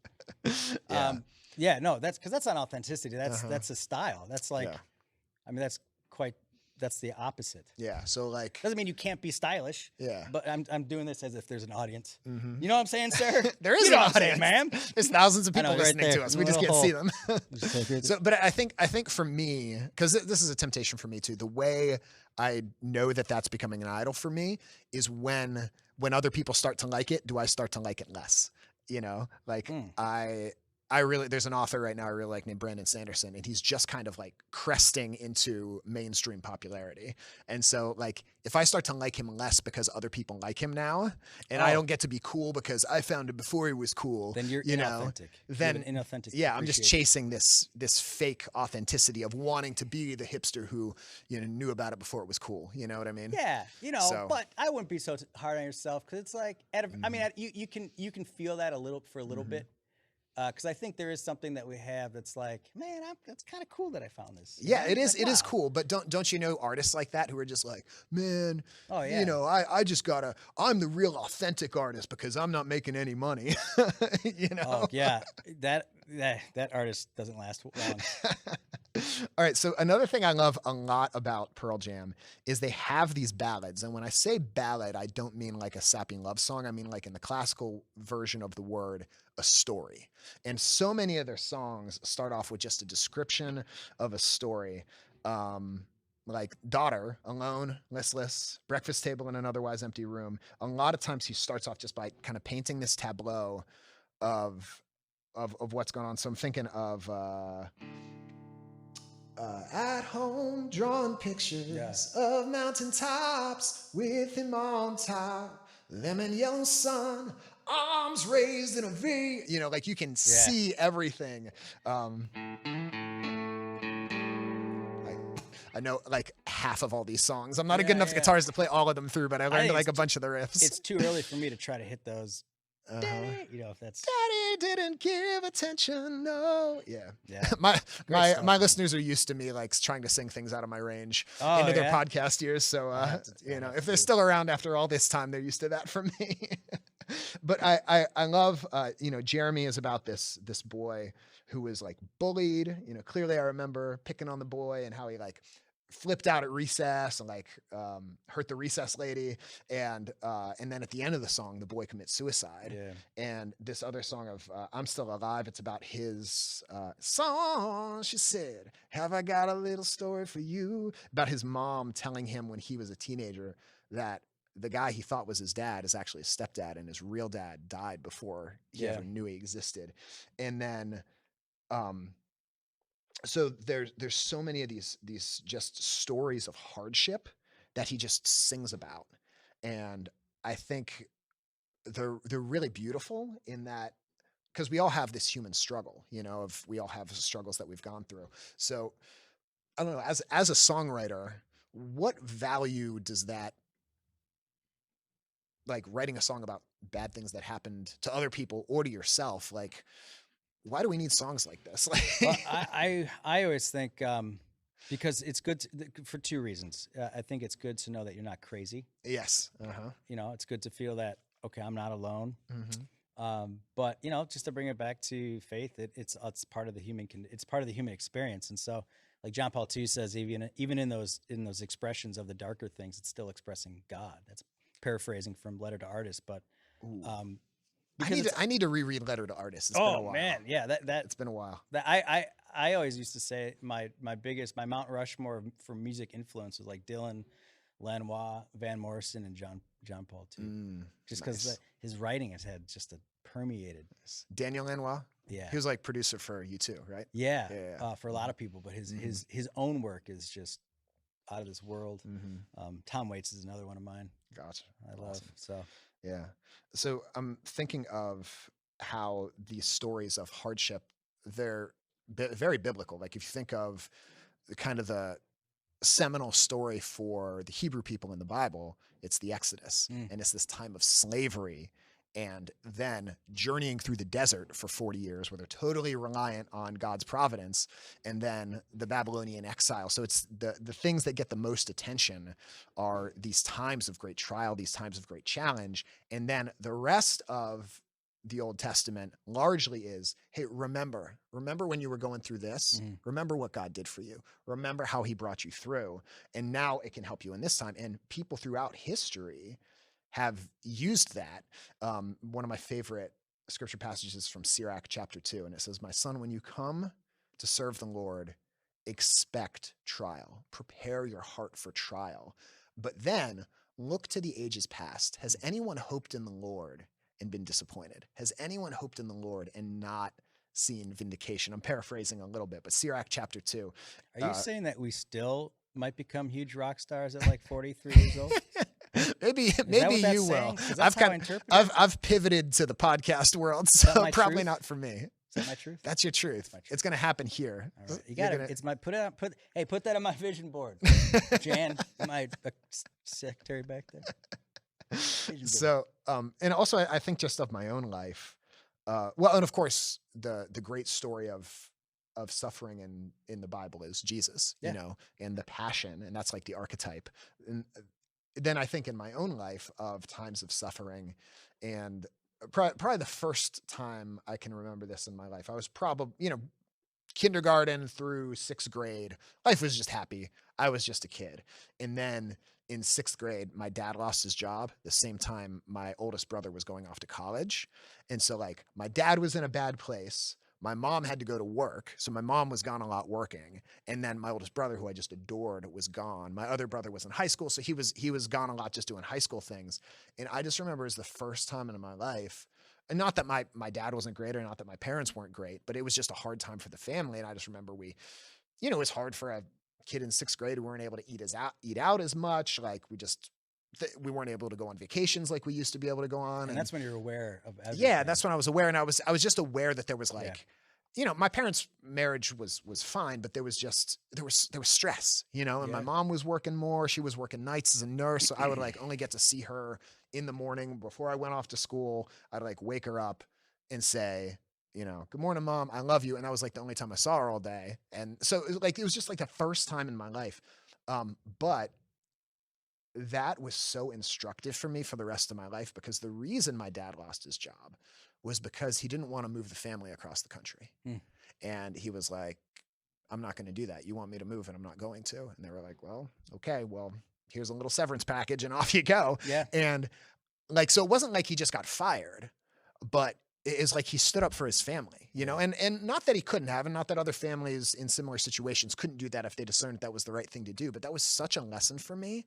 No, that's not authenticity. That's a style. That's like, that's the opposite. Yeah. So like, doesn't mean you can't be stylish. Yeah. But I'm doing this as if there's an audience. Mm-hmm. You know what I'm saying, sir? There is an audience, man. There's thousands of people listening to us. We just can't see them. So, but I think for me, because this is a temptation for me too. The way I know that that's becoming an idol for me is when other people start to like it, do I start to like it less? I really, there's an author right now I really like named Brandon Sanderson, and he's just kind of like cresting into mainstream popularity. And so like, if I start to like him less because other people like him now, and I don't get to be cool because I found him before he was cool, then you're inauthentic. Then inauthentic. Yeah, I'm just chasing this fake authenticity of wanting to be the hipster who knew about it before it was cool. You know what I mean? Yeah, but I wouldn't be so hard on yourself because it's like, you can feel that a little bit. Because I think there is something that we have that's like, man, that's kind of cool that I found this. Yeah, it is. It is cool, but don't you know artists like that who are just like, man, I just gotta. I'm the real authentic artist because I'm not making any money. Oh yeah, that artist doesn't last long. All right, so another thing I love a lot about Pearl Jam is they have these ballads. And when I say ballad, I don't mean like a sappy love song. I mean like in the classical version of the word, a story. And so many of their songs start off with just a description of a story. Like Daughter, Alone, Listless, Breakfast Table in an Otherwise Empty Room. A lot of times he starts off just by kind of painting this tableau of what's going on. So I'm thinking of... at home, drawing pictures of mountaintops with him on top, lemon yellow sun, arms raised in a V. Like you can see everything. I know like half of all these songs. I'm not a good enough guitarist to play all of them through, but I learned like a bunch of the riffs. It's too early for me to try to hit those. Daddy, if that's Daddy didn't give attention, no. Yeah. My listeners are used to me like trying to sing things out of my range into their podcast years. So if they're still around after all this time, they're used to that from me. But I love Jeremy is about this boy who was like bullied. Clearly I remember picking on the boy and how he like flipped out at recess and like hurt the recess lady, and then at the end of the song the boy commits suicide. And this other song of I'm Still Alive, it's about his song. She said, have I got a little story for you, about his mom telling him when he was a teenager that the guy he thought was his dad is actually his stepdad, and his real dad died before he ever knew he existed. And then So there's so many of these just stories of hardship that he just sings about, and I think they're really beautiful in that, because we all have this human struggle, of we all have struggles that we've gone through. So I don't know, as a songwriter, what value does that, like writing a song about bad things that happened to other people or to yourself, like why do we need songs like this? Well, I always think because it's good for two reasons. I think it's good to know that you're not crazy. Yes. It's good to feel that, okay, I'm not alone. Mm-hmm. But just to bring it back to faith, it's part of the human experience. And so, like John Paul II says, even in those expressions of the darker things, it's still expressing God. That's paraphrasing from Letter to Artists, but I need to reread Letter to Artists. It's been a while. Man, yeah, it's been a while. I always used to say my Mount Rushmore for music influence was like Dylan, Lanois, Van Morrison, and John Paul II. Just because his writing has had just a permeated. Daniel Lanois. Yeah, he was like producer for U2, right? Yeah. For a lot of people, but his own work is just out of this world. Tom Waits is another one of mine. Gotcha. I love so. Yeah. So I'm thinking of how these stories of hardship, they're very biblical. Like if you think of the seminal story for the Hebrew people in the Bible, it's the Exodus, and it's this time of slavery and then journeying through the desert for 40 years where they're totally reliant on God's providence, and then the Babylonian exile. So it's the things that get the most attention are these times of great trial, these times of great challenge. And then the rest of the Old Testament largely is, hey, remember when you were going through this, remember what God did for you, remember how he brought you through, and now it can help you in this time. And people throughout history have used that. One of my favorite scripture passages is from Sirach chapter 2, and it says, "My son, when you come to serve the Lord, expect trial. Prepare your heart for trial. But then look to the ages past. Has anyone hoped in the Lord and been disappointed? Has anyone hoped in the Lord and not seen vindication?" I'm paraphrasing a little bit, but Sirach chapter 2. Are you saying that we still might become huge rock stars at like 43 years old? Maybe you will. I've pivoted to the podcast world, so probably truth? Not for me. Is that my truth? That's your truth. It's going to happen here. All right. You got it. It's my put that on my vision board. Jan, my secretary back there. So, and also I think just of my own life. Well, and of course the great story of suffering in the Bible is Jesus, and the passion, and that's like the archetype. And then I think in my own life of times of suffering, and probably the first time I can remember this in my life, I was probably, kindergarten through 6th grade. Life was just happy. I was just a kid. And then in 6th grade, my dad lost his job the same time my oldest brother was going off to college. And so like my dad was in a bad place. My mom had to go to work, so my mom was gone a lot working, and then my oldest brother, who I just adored, was gone. My other brother was in high school, so he was gone a lot just doing high school things. And I just remember it was the first time in my life, and not that my dad wasn't great or not that my parents weren't great, but it was just a hard time for the family. And I just remember it was hard for a kid in 6th grade who weren't able to eat out as much. Like we weren't able to go on vacations like we used to be able to go on. And that's when you're aware of everything. Yeah, that's when I was aware. And I was just aware that there was my parents' marriage was fine, but there was stress, and my mom was working more. She was working nights as a nurse. So I would only get to see her in the morning before I went off to school. I'd wake her up and say, "Good morning, Mom. I love you." And that was the only time I saw her all day. And so it was just the first time in my life. But that was so instructive for me for the rest of my life, because the reason my dad lost his job was because he didn't want to move the family across the country. And he was like, "I'm not going to do that. You want me to move and I'm not going to." And they were like, "Well, okay, well, here's a little severance package and off you go." Yeah. And so it wasn't like he just got fired, but it is he stood up for his family, and not that he couldn't have, and not that other families in similar situations couldn't do that if they discerned that was the right thing to do. But that was such a lesson for me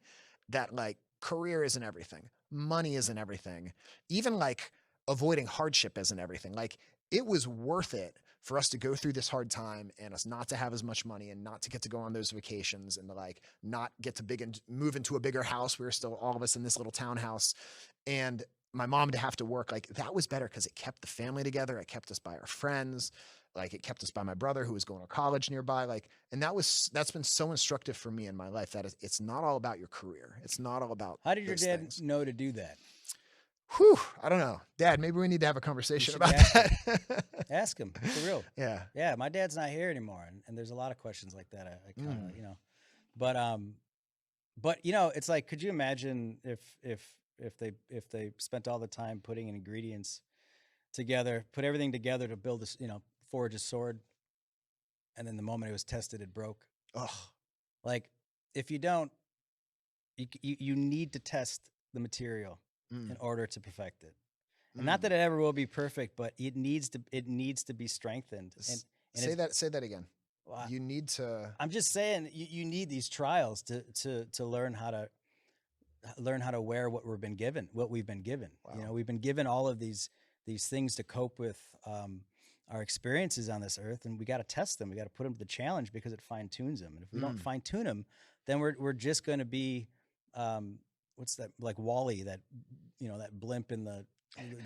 that career isn't everything. Money isn't everything. Even avoiding hardship isn't everything. it was worth it for us to go through this hard time and us not to have as much money and not to get to go on those vacations and to like not get to move into a bigger house. We were still all of us in this little townhouse, and my mom to have to work. Like that was better because it kept the family together. It kept us by our friends. Like it kept us by my brother who was going to college nearby. Like, and that's been so instructive for me in my life that it's not all about your career. It's not all about. How did your dad know to do that? Whew, I don't know. Dad, maybe we need to have a conversation about that. Ask him for real. Yeah. Yeah. My dad's not here anymore. And there's a lot of questions like that. I kind of, you know, but you know, it's like, could you imagine if they spent all the time putting ingredients together, put everything together to build this, you know, forge a sword, and then the moment it was tested, it broke. Ugh. Like if you don't, you need to test the material in order to perfect it. And not that it ever will be perfect, but it needs to be strengthened. And say that again. Well, you need to. I'm just saying you need these trials to learn how to wear what we've been given. Wow. You know, we've been given all of these things to cope with our experiences on this earth, and we got to test them. We got to put them to the challenge because it fine tunes them. And if we don't fine tune them, then we're just going to be what's that, like Wall-E, that, you know, that blimp in the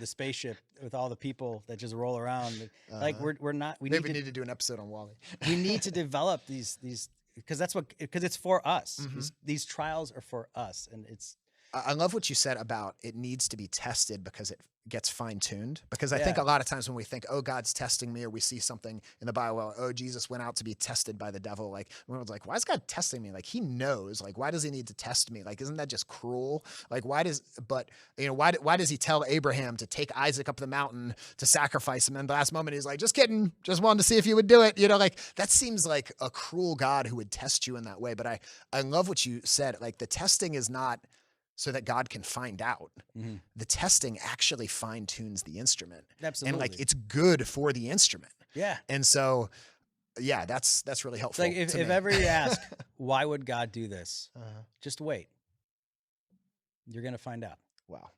spaceship with all the people that just roll around. Like we're not. We maybe need to do an episode on Wall-E. We need to develop these because it's for us. These trials are for us, and it's. I love what you said about it needs to be tested because it gets fine-tuned. Because I think a lot of times when we think, oh, God's testing me, or we see something in the Bible, oh, Jesus went out to be tested by the devil. Like, everyone's like, why is God testing me? Like, he knows. Like, why does he need to test me? Like, isn't that just cruel? Like, why does he tell Abraham to take Isaac up the mountain to sacrifice him? And the last moment, he's like, just kidding. Just wanted to see if you would do it. You know, like, that seems like a cruel God who would test you in that way. But I love what you said. Like, the testing is not so that God can find out. The testing actually fine tunes the instrument. Absolutely. And like, it's good for the instrument. Yeah. And so, yeah, that's really helpful. Like if ever you ask, why would God do this? Just wait. You're going to find out. Wow.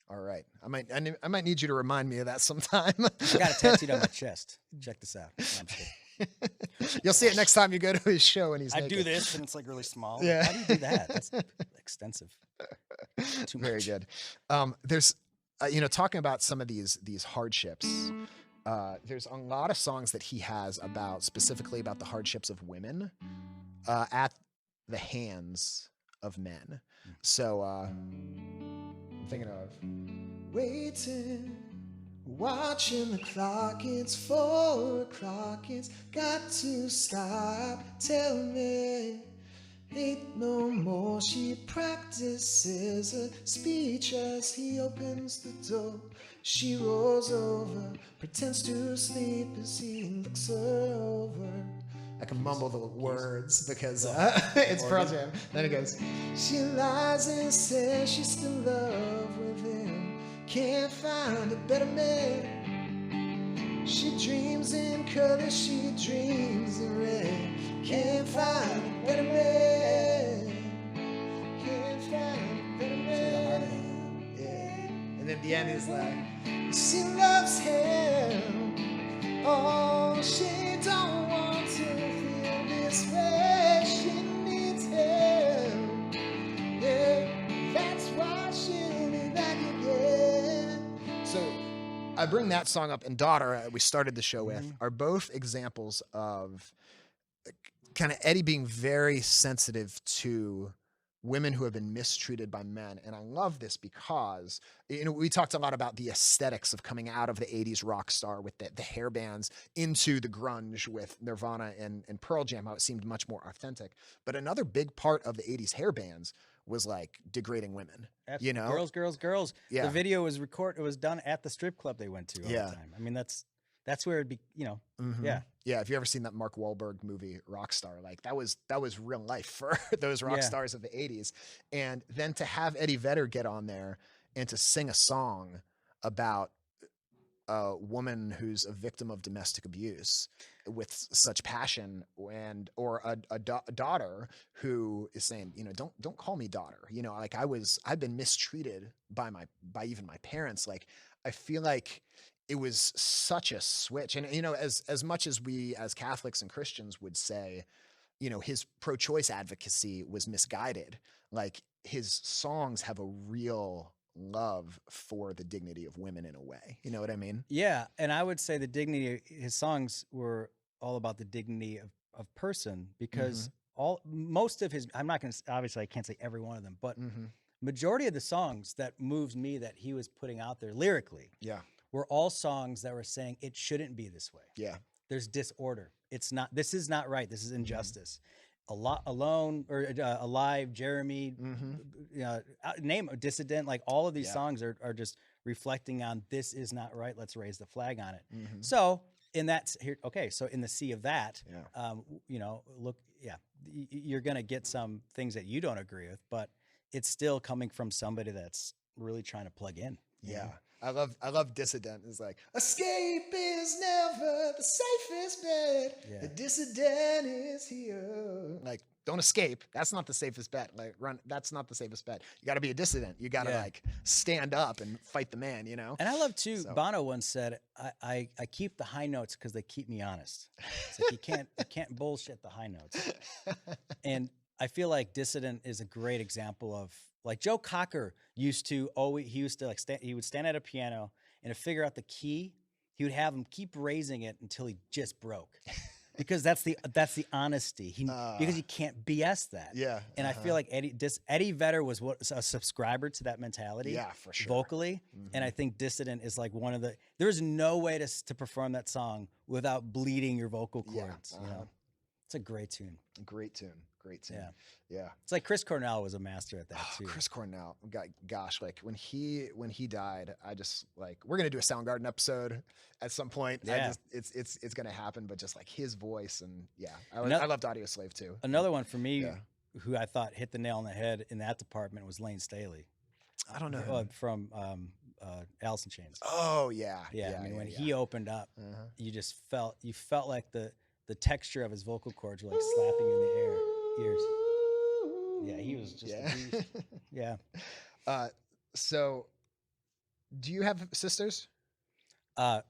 All right. I might need you to remind me of that sometime. I got it tattooed on my chest. Check this out. No, I'm just kidding. You'll see it next time you go to his show and he's naked. I do this and it's like really small. Yeah. How do you do that? That's extensive. Too much. Very good. There's, talking about some of these hardships, there's a lot of songs that he has specifically about the hardships of women at the hands of men. So I'm thinking of waiting, watching the clock, it's 4 o'clock, it's got to stop, tell me, ain't no more. She practices a speech as he opens the door. She rolls over, pretends to sleep as he looks her over. I can mumble the words because it's Pearl Jam. Then it goes, she lies and says she's still in love with him, can't find a better man. She dreams in color, she dreams in red, can't find a better man. Can't find a better man. Yeah. And then the end is like, she loves him. Oh, she don't want to feel this way. She needs him. Yeah, that's why she'll be back again. So I bring that song up, and Daughter, we started the show with, are both examples of kind of Eddie being very sensitive to women who have been mistreated by men. And I love this because, we talked a lot about the aesthetics of coming out of the 80s rock star with the hair bands into the grunge with Nirvana and Pearl Jam, how it seemed much more authentic. But another big part of the 80s hair bands was like degrading women. Absolutely. Girls. Yeah. The video was it was done at the strip club they went to all the time. I mean, that's where it'd be, yeah. Yeah, if you ever seen that Mark Wahlberg movie Rockstar, like that was real life for those rock stars of the 80s. And then to have Eddie Vedder get on there and to sing a song about a woman who's a victim of domestic abuse with such passion, or a daughter who is saying, don't call me daughter. Like I've been mistreated by even my parents. Like I feel like it was such a switch. And, you know, as much as we as Catholics and Christians would say, you know, his pro-choice advocacy was misguided, like his songs have a real love for the dignity of women in a way. You know what I mean? Yeah. And I would say the dignity, his songs were all about the dignity of person, because most of his, I'm not going to, obviously I can't say every one of them, but majority of the songs that moved me that he was putting out there lyrically were all songs that were saying it shouldn't be this way. Yeah. There's disorder. It's not, this is not right. This is injustice. Alone or Alive, Jeremy, name a Dissident, like all of these songs are just reflecting on this is not right. Let's raise the flag on it. So in that here, okay. So in the sea of that, you know, look, you're going to get some things that you don't agree with, but it's still coming from somebody that's really trying to plug in. Yeah. I love Dissident. It's like, escape is never the safest bet. The dissident is here. Like, don't escape. That's not the safest bet. Like, run. That's not the safest bet. You got to be a dissident. You got to like stand up and fight the man, you know? And I love too, Bono once said, I keep the high notes because they keep me honest. It's like you can't bullshit the high notes. And I feel like Dissident is a great example of, like, Joe Cocker used to always, he would stand at a piano and to figure out the key, he would have him keep raising it until he just broke. Because that's the honesty. Because you can't BS that. Yeah. And I feel like Eddie Vedder was a subscriber to that mentality. Yeah, for sure. Vocally. And I think Dissident is like one of the, there's no way to perform that song without bleeding your vocal cords. You know? It's a great tune. Great tune. Great tune. Yeah. It's like Chris Cornell was a master at that too. Chris Cornell. Gosh, like when he died, I just like, we're going to do a Soundgarden episode at some point. Yeah. It's going to happen, but just like his voice and I loved Audio Slave too. Another one for me who I thought hit the nail on the head in that department was Lane Staley. I don't know. From Alice in Chains. Oh yeah. I mean, when he opened up, you felt like the texture of his vocal cords were like slapping in the ears. Yeah, he was just a beast. Yeah. So do you have sisters? Not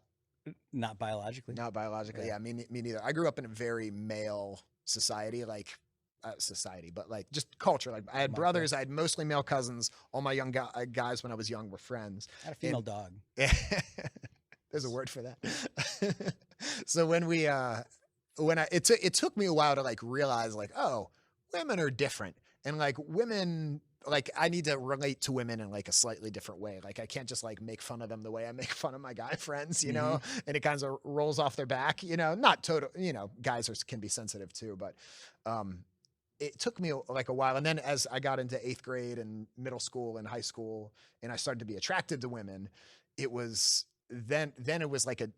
biologically. Not biologically. Yeah, me neither. I grew up in a very male society, like but like just culture. Like I had brothers, I had mostly male cousins. All my young guys when I was young were friends. I had a female dog. There's a word for that. So when it took me a while to like realize like, oh, women are different. And like women, like I need to relate to women in like a slightly different way. Like I can't just like make fun of them the way I make fun of my guy friends, you know, and it kind of rolls off their back, you know, not total, you know, guys can be sensitive too, but it took me like a while. And then as I got into 8th grade and middle school and high school, and I started to be attracted to women, it was then it was like a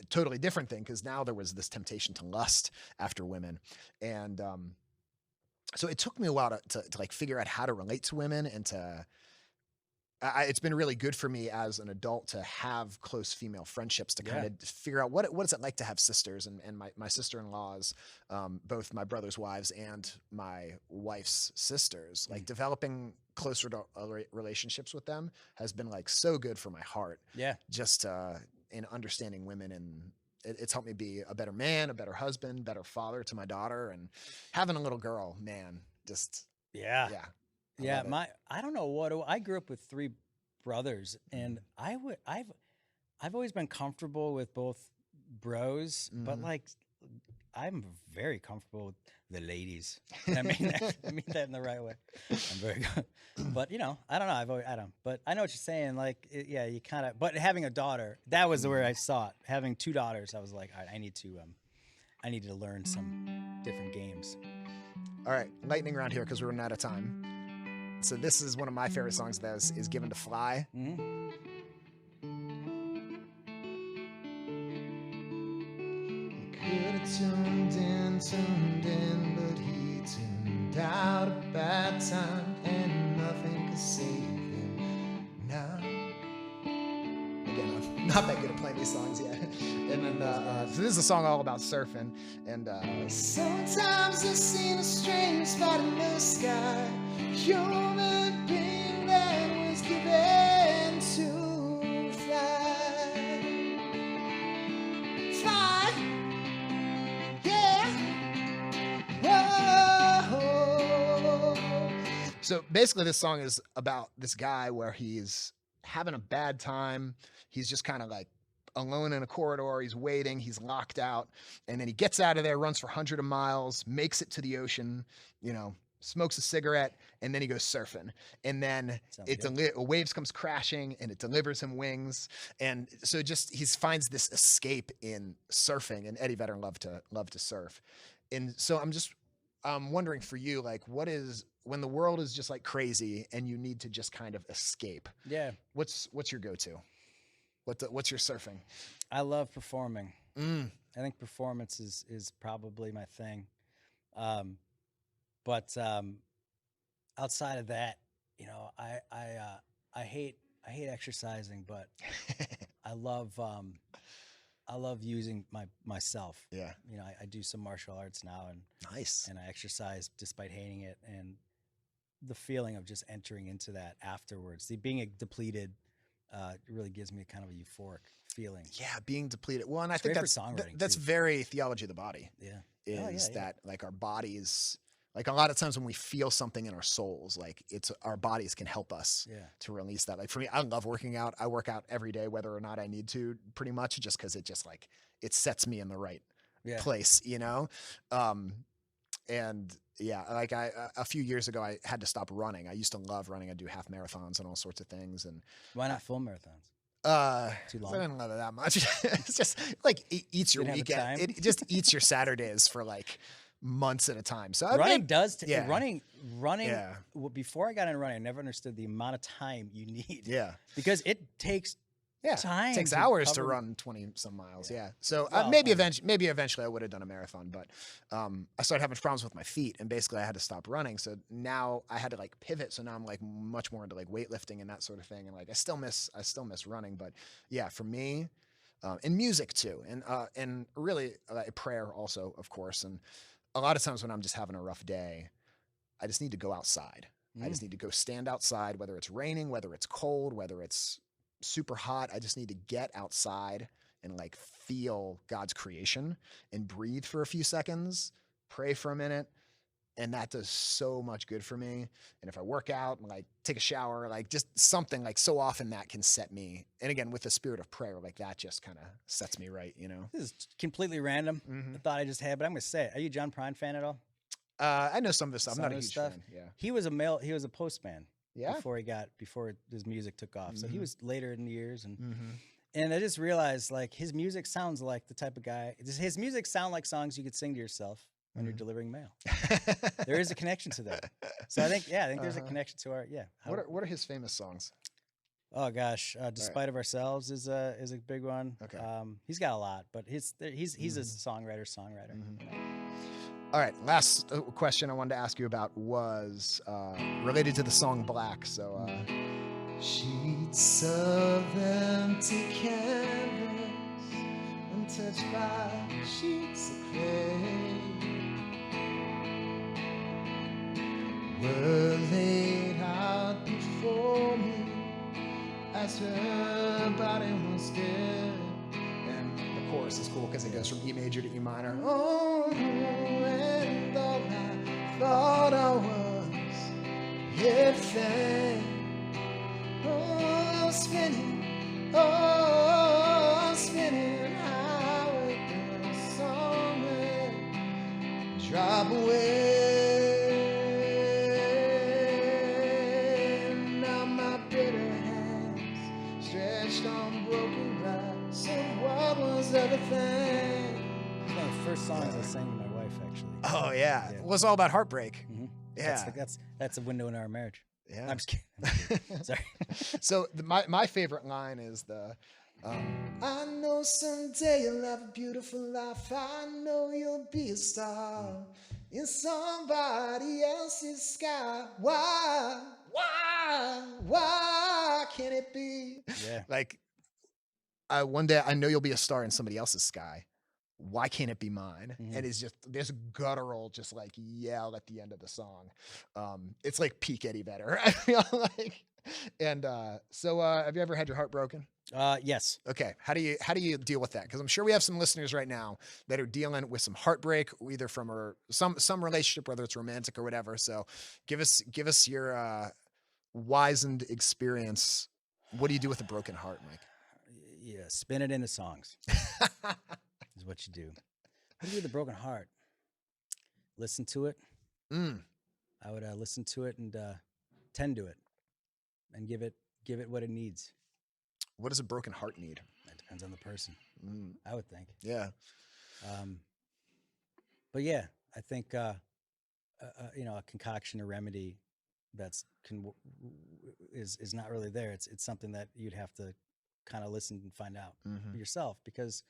totally different thing. Cause now there was this temptation to lust after women. And, so it took me a while to like figure out how to relate to women and it's been really good for me as an adult to have close female friendships to kind of figure out what is it like to have sisters and my sister-in-laws, both my brother's wives and my wife's sisters, like developing closer relationships with them has been like so good for my heart. Yeah. Just in understanding women, and it's helped me be a better man, a better husband, better father to my daughter, and having a little girl, man, just I don't know I grew up with 3 brothers, and I've always been comfortable with both bros, but like I'm very comfortable with the ladies. And I mean that in the right way. I'm very good. But, you know, I don't know. But I know what you're saying. Like, you kind of, but having a daughter, that was where I saw it. Having 2 daughters, I was like, all right, I need to learn some different games. All right. Lightning round here because we're running out of time. So this is one of my favorite songs of those is Given to Fly. Could have tuned in, but he tuned out a bad time, and nothing could save him now. Again, I'm not that good at playing these songs yet. And then, so this is a song all about surfing. And sometimes I've seen a strange spot in the sky, human being that was given to fly. So basically this song is about this guy where he's having a bad time. He's just kind of like alone in a corridor. He's waiting. He's locked out. And then he gets out of there, runs for hundreds of miles, makes it to the ocean, you know, smokes a cigarette, and then he goes surfing. And then waves comes crashing and it delivers him wings. And so just he finds this escape in surfing. And Eddie Vedder loved to surf. And so I'm wondering for you, like, what is when the world is just like crazy and you need to just kind of escape? Yeah. What's your go-to? What's your surfing? I love performing. I think performance is probably my thing. But outside of that, you know, I hate exercising, but I love using myself. Yeah. You know, I do some martial arts now, and nice. And I exercise despite hating it, and the feeling of just entering into that afterwards, being depleted, really gives me kind of a euphoric feeling. Yeah, being depleted. Well, and it's I think that's very theology of the body. Yeah. That like our bodies, like a lot of times when we feel something in our souls, like it's our bodies can help us to release that. Like for me, I love working out. I work out every day, whether or not I need to, pretty much, just because it just like it sets me in the right place, you know. And yeah, like a few years ago, I had to stop running. I used to love running. I do half marathons and all sorts of things. And why not full marathons? Too long. I didn't love it that much. It's just like it eats your weekend. It just eats your Saturdays for like months at a time. So running running. Before I got into running, I never understood the amount of time you need. Yeah, because it takes time. It takes hours to run 20 some miles. Yeah. So maybe eventually I would have done a marathon, but I started having problems with my feet, and basically I had to stop running. So now I had to like pivot. So now I'm like much more into like weightlifting and that sort of thing. And like I still miss running, but yeah, for me, and music too, and really prayer also, of course. And a lot of times when I'm just having a rough day, I just need to go outside. I just need to go stand outside, whether it's raining, whether it's cold, whether it's super hot. I just need to get outside and like feel God's creation and breathe for a few seconds, pray for a minute. And that does so much good for me. And if I work out and like take a shower, like just something, like so often that can set me. And again, with the spirit of prayer, like that just kind of sets me right, you know? This is completely random. A thought I just had, but I'm going to say it. Are you a John Prine fan at all? I know some of this stuff. I'm not a huge fan. Yeah. He was a postman. Yeah. Before his music took off. So he was later in the years, and I just realized like his music sounds like the type of guy. His music sound like songs you could sing to yourself when you're delivering mail. There is a connection to that. So I think there's a connection to our What are his famous songs? Oh gosh, Despite of Ourselves is a big one. Okay. He's got a lot, but he's a songwriter. All right, last question I wanted to ask you about was related to the song Black. So, sheets of empty canvas, untouched by sheets of clay, were laid out before me as her body was dead. And the chorus is cool because it goes from E major to E minor. Oh, and all I thought I was, everything. Oh, spinning, I wake up somewhere, drop away. Now my bitter hands stretched on broken glass. So what was everything? It's one of the first songs I sang to my wife, actually. Oh yeah, it was all about heartbreak. Yeah, that's a window in our marriage. Yeah, I'm just kidding. Sorry. So my favorite line is the I know someday you'll have a beautiful life. I know you'll be a star in somebody else's sky. Why can't it be? Yeah. Like one day I know you'll be a star in somebody else's sky. Why can't it be mine? And it's just this guttural, just like yell at the end of the song. It's like peak Eddie Vedder. I feel like And so have you ever had your heart broken? Yes. Okay. How do you deal with that? Because I'm sure we have some listeners right now that are dealing with some heartbreak, either from some relationship, whether it's romantic or whatever. So give us your wizened experience. What do you do with a broken heart, Mike? Yeah, spin it into songs is what you do. What do you do with a broken heart? Listen to it. I would listen to it and tend to it, and give it what it needs. What does a broken heart need? It depends on the person. I would think. Yeah. But yeah, I think a concoction or remedy is not really there. It's something that you'd have to kind of listen and find out for yourself, because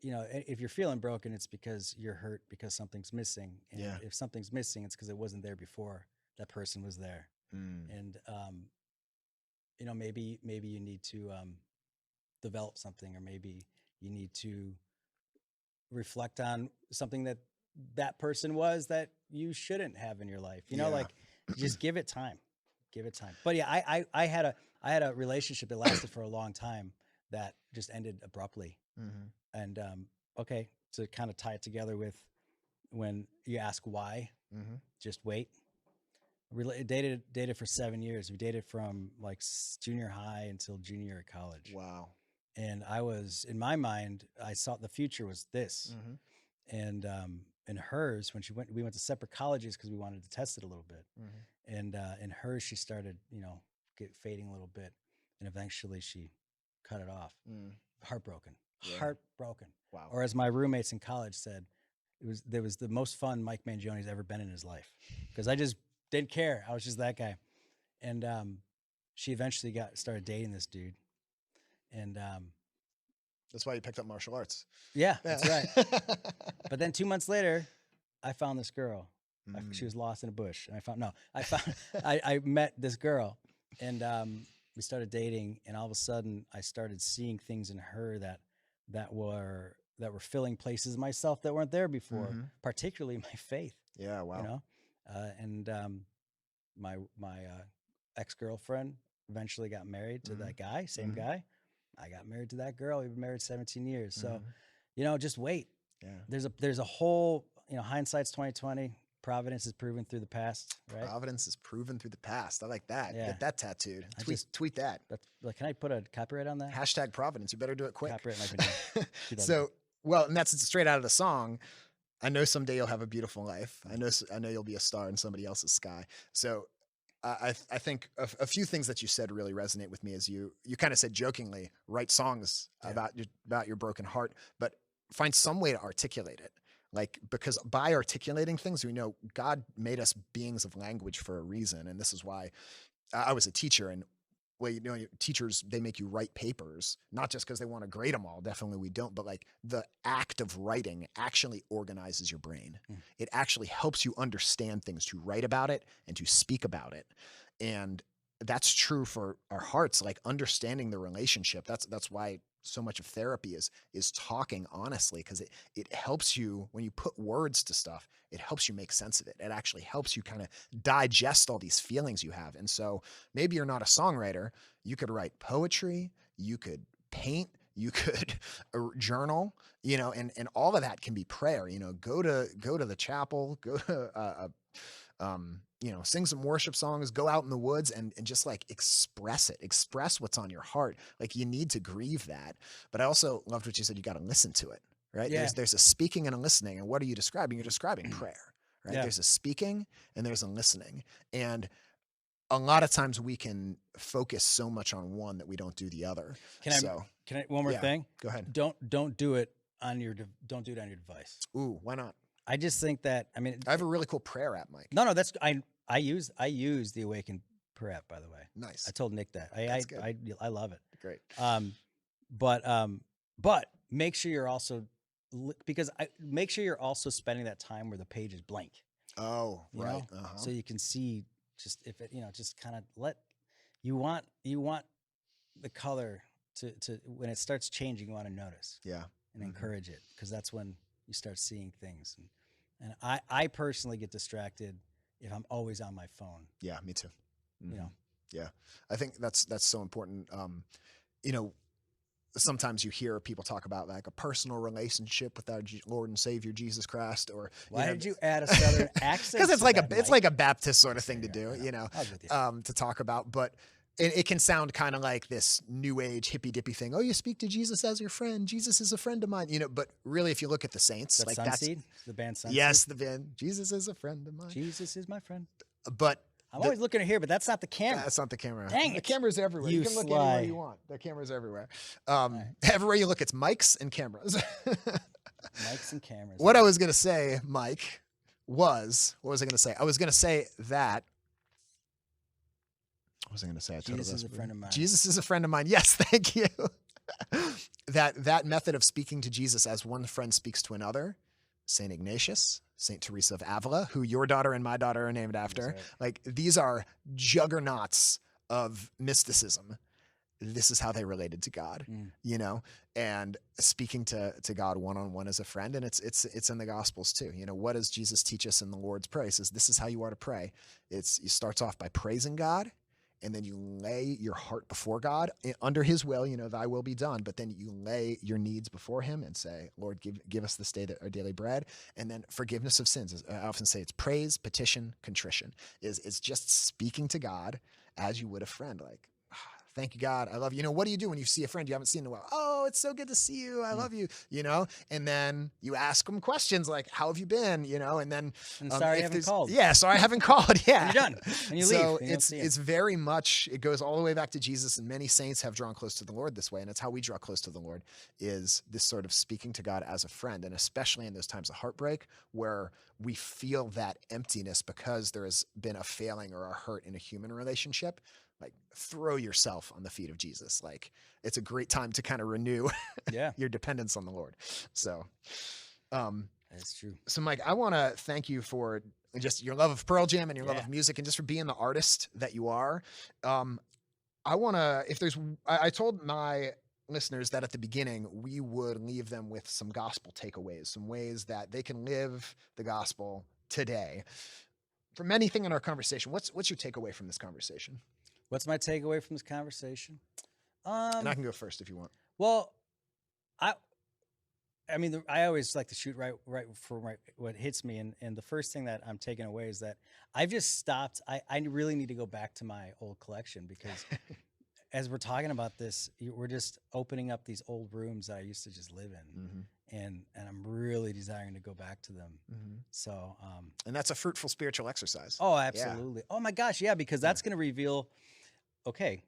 if you're feeling broken, it's because you're hurt because something's missing. And if something's missing, it's because it wasn't there before that person was there. And maybe you need to develop something, or maybe you need to reflect on something that person was that you shouldn't have in your life. Like just give it time. But yeah, I had a relationship that lasted for a long time that just ended abruptly. And okay, to kind of tie it together with when you ask why, just wait. Dated for 7 years. We dated from like junior high until junior year of college. Wow. And I was, in my mind, I saw the future was this. And in hers, when we went to separate colleges because we wanted to test it a little bit. And in hers, she started, fading a little bit, and eventually she cut it off. Heartbroken. Wow. Or as my roommates in college said, there was the most fun Mike Mangione's ever been in his life, because I just didn't care. I was just that guy. And she eventually started dating this dude. And that's why you picked up martial arts. Yeah, that's right. But then 2 months later, I found this girl. She was lost in a bush, and I met this girl, and we started dating. And all of a sudden, I started seeing things in her that were filling places in myself that weren't there before, particularly my faith. Yeah, wow. And my ex-girlfriend eventually got married to that guy, same guy. I got married to that girl. We've been married 17 years. So, just wait. Yeah. There's a whole, hindsight's 2020. Providence is proven through the past, right? Providence is proven through the past. I like that. Yeah. Get that tattooed. Tweet that. Can I put a copyright on that? Hashtag Providence. You better do it quick. Copyright might be done. So, and that's straight out of the song. I know someday you'll have a beautiful life. I know you'll be a star in somebody else's sky. So I think a few things that you said really resonate with me. As you kind of said jokingly, write songs about your broken heart, but find some way to articulate it. Because by articulating things, we know God made us beings of language for a reason. And this is why I was a teacher, and teachers, they make you write papers, not just because they want to grade them all. Definitely we don't, but the act of writing actually organizes your brain. It actually helps you understand things, to write about it and to speak about it. And that's true for our hearts, understanding the relationship. That's why so much of therapy is talking honestly, because it helps you when you put words to stuff. It helps you make sense of it. It actually helps you kind of digest all these feelings you have. And so maybe you're not a songwriter. You could write poetry. You could paint. You could journal. And all of that can be prayer. Go to the chapel. Go to sing some worship songs, go out in the woods and just express what's on your heart. You need to grieve that. But I also loved what you said. You got to listen to it, right? Yeah. There's a speaking and a listening. And what are you describing? You're describing prayer, right? Yeah. There's a speaking and there's a listening. And a lot of times we can focus so much on one that we don't do the other. Can I one more thing? Go ahead. Don't do it on your device. Ooh, why not? I just think that, I have a really cool prayer app, Mike. No, that's, I use the AWAKEN prayer app, by the way. Nice. I told Nick that. I love it. Great. But make sure you're also, make sure you're also spending that time where the page is blank. Oh, right. So you can see just if it, just kind of you want the color to when it starts changing, you want to notice. Yeah. And encourage it, because that's when you start seeing things. And I personally get distracted if I'm always on my phone. Yeah, me too. Yeah. I think that's so important. You know, sometimes you hear people talk about like a personal relationship with our Lord and Savior Jesus Christ, or why did you add a Southern accent? Because it's Mike? like a Baptist sort of thing to do, you know, I was with you. to talk about, but it can sound kind of like this new age hippy dippy thing. Oh, you speak to Jesus as your friend. Jesus is a friend of mine, you know. But really, if you look at the saints, That like Sunseed, the band Sunseed. Yes, the band. Jesus is a friend of mine. Jesus is my friend. But I'm always looking at here, but that's not the camera. That's not the camera. Dang the it. camera's everywhere. You can look anywhere you want. The camera's everywhere. Everywhere you look, it's mics and cameras. Mics and cameras. What I was going to say, Mike, what was I going to say? I was going to say that. What was I going to say? Jesus is a friend of mine. Jesus is a friend of mine. Yes, thank you. that method of speaking to Jesus as one friend speaks to another, St. Ignatius, St. Teresa of Avila, who your daughter and my daughter are named after. Right. Like, these are juggernauts of mysticism. This is how they related to God, you know, and speaking to God one-on-one as a friend. And it's in the Gospels too. You know, what does Jesus teach us in the Lord's Prayer? He says, this is how you are to pray. It starts off by praising God, and then you lay your heart before God under his will, you know, thy will be done. But then you lay your needs before him and say, Lord, give us this day our daily bread. And then forgiveness of sins. I often say it's praise, petition, contrition. It's just speaking to God as you would a friend. Like, thank you, God. I love you. You know, what do you do when you see a friend you haven't seen in a while? Oh, it's so good to see you. I love you, you know? And then you ask them questions like, how have you been? You know, and then... sorry I haven't called. Yeah, sorry I haven't called. Yeah. And you're done. And you leave. So And it's very much, it goes all the way back to Jesus, and many saints have drawn close to the Lord this way. And it's how we draw close to the Lord, is this sort of speaking to God as a friend. And especially in those times of heartbreak where we feel that emptiness because there has been a failing or a hurt in a human relationship. Like, throw yourself on the feet of Jesus. Like, it's a great time to kind of renew your dependence on the Lord. So, that's true. So Mike, I want to thank you for just your love of Pearl Jam and your love of music, and just for being the artist that you are. I want to, I told my listeners that at the beginning, we would leave them with some gospel takeaways, some ways that they can live the gospel today. From anything in our conversation, what's your takeaway from this conversation? What's my takeaway from this conversation? And I can go first if you want. Well, I mean, I always like to shoot right for what hits me, and the first thing that I'm taking away is that I've just stopped. I really need to go back to my old collection, because as we're talking about this, we're just opening up these old rooms that I used to just live in, and I'm really desiring to go back to them. So, and that's a fruitful spiritual exercise. Oh, absolutely. Yeah. Oh my gosh, yeah, because that's going to reveal. Okay,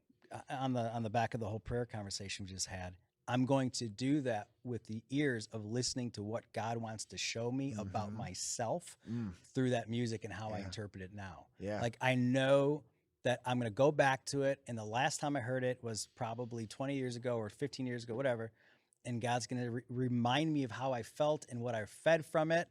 on the back of the whole prayer conversation we just had, I'm going to do that with the ears of listening to what God wants to show me about myself through that music and how I interpret it now. Yeah. Like, I know that I'm going to go back to it, and the last time I heard it was probably 20 years ago or 15 years ago, whatever, and God's going to remind me of how I felt and what I fed from it,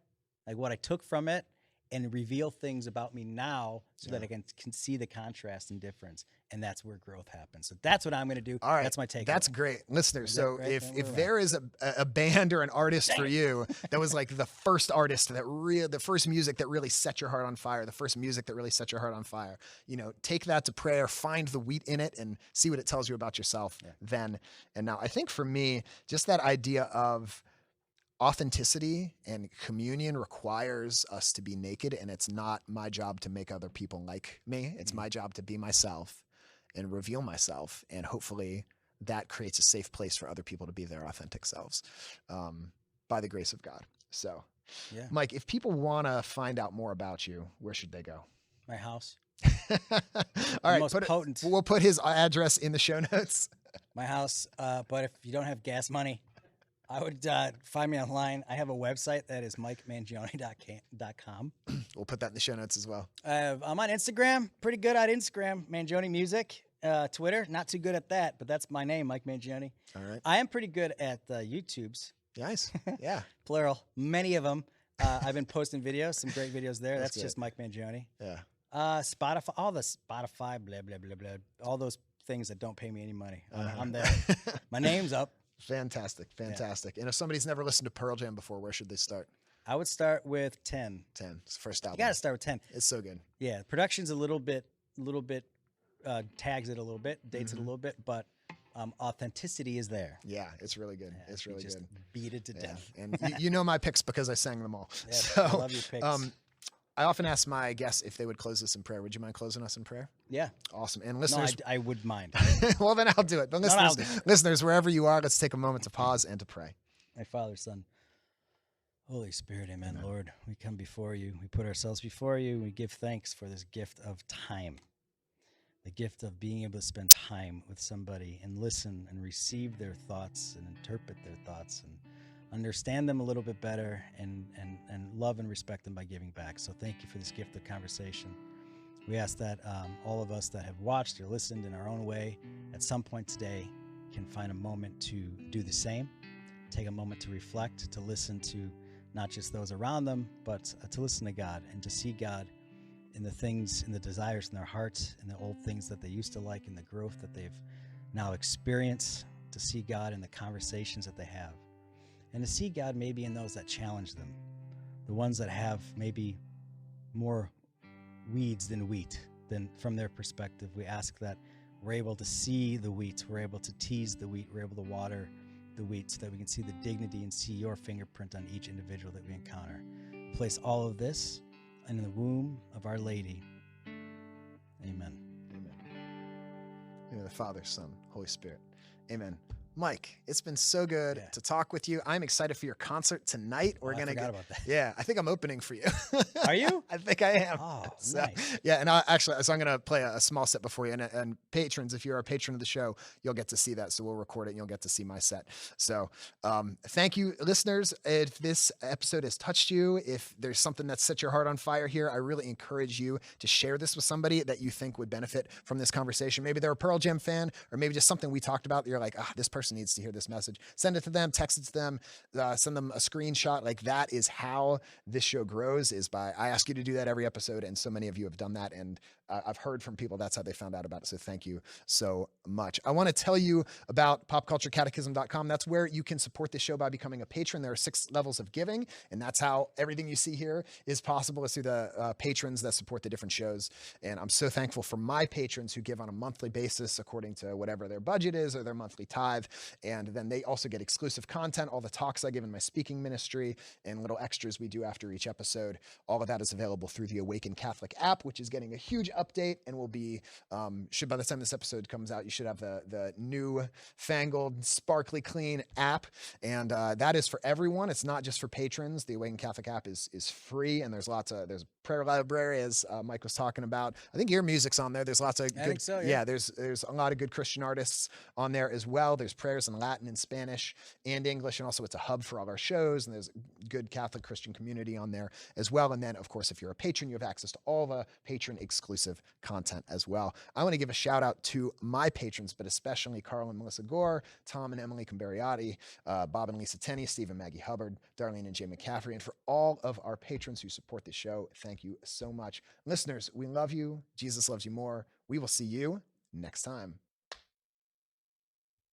like what I took from it, and reveal things about me now so that I can see the contrast and difference. And that's where growth happens. So that's what I'm going to do. All right. That's my take. That's great. Listeners, so if there is a band or an artist for you that was like the first artist the first music that really set your heart on fire, the first music that really set your heart on fire, you know, take that to prayer, find the wheat in it, and see what it tells you about yourself then and now. I think for me, just that idea of authenticity and communion requires us to be naked, and it's not my job to make other people like me. It's my job to be myself and reveal myself, and hopefully that creates a safe place for other people to be their authentic selves, by the grace of God. So, Mike, if people want to find out more about you, where should they go? My house. All right, we'll put his address in the show notes. My house, but if you don't have gas money, I would find me online. I have a website that is MikeMangione.com. We'll put that in the show notes as well. I'm on Instagram, pretty good at Instagram, Mangione Music. Twitter, not too good at that, but that's my name, Mike Mangione. All right. I am pretty good at YouTubes. Nice. Yeah. Plural. Many of them. I've been posting videos, some great videos there. That's just Mike Mangione. Yeah. Spotify, all the Spotify, blah, blah, blah, blah. All those things that don't pay me any money. I'm there. My name's up. Fantastic. Fantastic. Yeah. And if somebody's never listened to Pearl Jam before, where should they start? I would start with 10. 10. It's the first album. You got to start with 10. It's so good. Yeah. Production's a little bit tags it a little bit, dates it a little bit, but authenticity is there. Yeah, it's really good. Yeah, it's really just good. Beat it to death. And you know my picks because I sang them all. Yeah, so, I love your picks. I often ask my guests if they would close us in prayer. Would you mind closing us in prayer? Yeah. Awesome. And listeners, no, I would mind. well, then I'll do it. But listeners, listeners, wherever you are, let's take a moment to pause and to pray. My Father, Son, Holy Spirit, amen. Lord, we come before you. We put ourselves before you. We give thanks for this gift of time, the gift of being able to spend time with somebody and listen and receive their thoughts and interpret their thoughts and understand them a little bit better and love and respect them by giving back. So thank you for this gift of conversation. We ask that all of us that have watched or listened in our own way at some point today can find a moment to do the same, take a moment to reflect, to listen to not just those around them, but to listen to God and to see God in the things, in the desires in their hearts, in the old things that they used to like, in the growth that they've now experienced, to see God in the conversations that they have. And to see God maybe in those that challenge them, the ones that have maybe more weeds than wheat, than from their perspective. We ask that we're able to see the wheat, we're able to tease the wheat, we're able to water the wheat so that we can see the dignity and see your fingerprint on each individual that we encounter. Place all of this in the womb of Our Lady. Amen. Amen. In the Father, Son, Holy Spirit. Amen. Mike, it's been so good to talk with you. I'm excited for your concert tonight. I forgot about that. Yeah, I think I'm opening for you. Are you? I think I am. Oh, so, nice. Yeah, and so I'm going to play a small set before you. And patrons, if you're a patron of the show, you'll get to see that. So we'll record it and you'll get to see my set. So thank you, listeners. If this episode has touched you, if there's something that set your heart on fire here, I really encourage you to share this with somebody that you think would benefit from this conversation. Maybe they're a Pearl Jam fan, or maybe just something we talked about that you're like, this person needs to hear this message. Send it to them, text it to them, send them a screenshot. Like, that is how this show grows, is by, I ask you to do that every episode. And so many of you have done that. And I've heard from people that's how they found out about it. So thank you so much. I want to tell you about popculturecatechism.com. That's where you can support the show by becoming a patron. There are 6 levels of giving, and that's how everything you see here is possible. It's through the patrons that support the different shows. And I'm so thankful for my patrons who give on a monthly basis according to whatever their budget is or their monthly tithe. And then they also get exclusive content, all the talks I give in my speaking ministry and little extras we do after each episode. All of that is available through the AWAKEN Catholic app, which is getting a huge update and will be, should by the time this episode comes out, you should have the new fangled, sparkly clean app. And that is for everyone. It's not just for patrons. The AWAKEN Catholic app is free, and there's a prayer library, as Mike was talking about. I think your music's on there. There's lots of good, there's a lot of good Christian artists on there as well. There's prayers in Latin and Spanish and English, and also it's a hub for all our shows, and there's a good Catholic Christian community on there as well. And then, of course, if you're a patron, you have access to all the patron exclusive content as well. I want to give a shout out to my patrons, but especially Carl and Melissa Gore, Tom and Emily Camberiotti, Bob and Lisa Tenney, Steve and Maggie Hubbard, Darlene and Jay McCaffrey, and for all of our patrons who support the show, thank you so much. Listeners, we love you. Jesus loves you more. We will see you next time.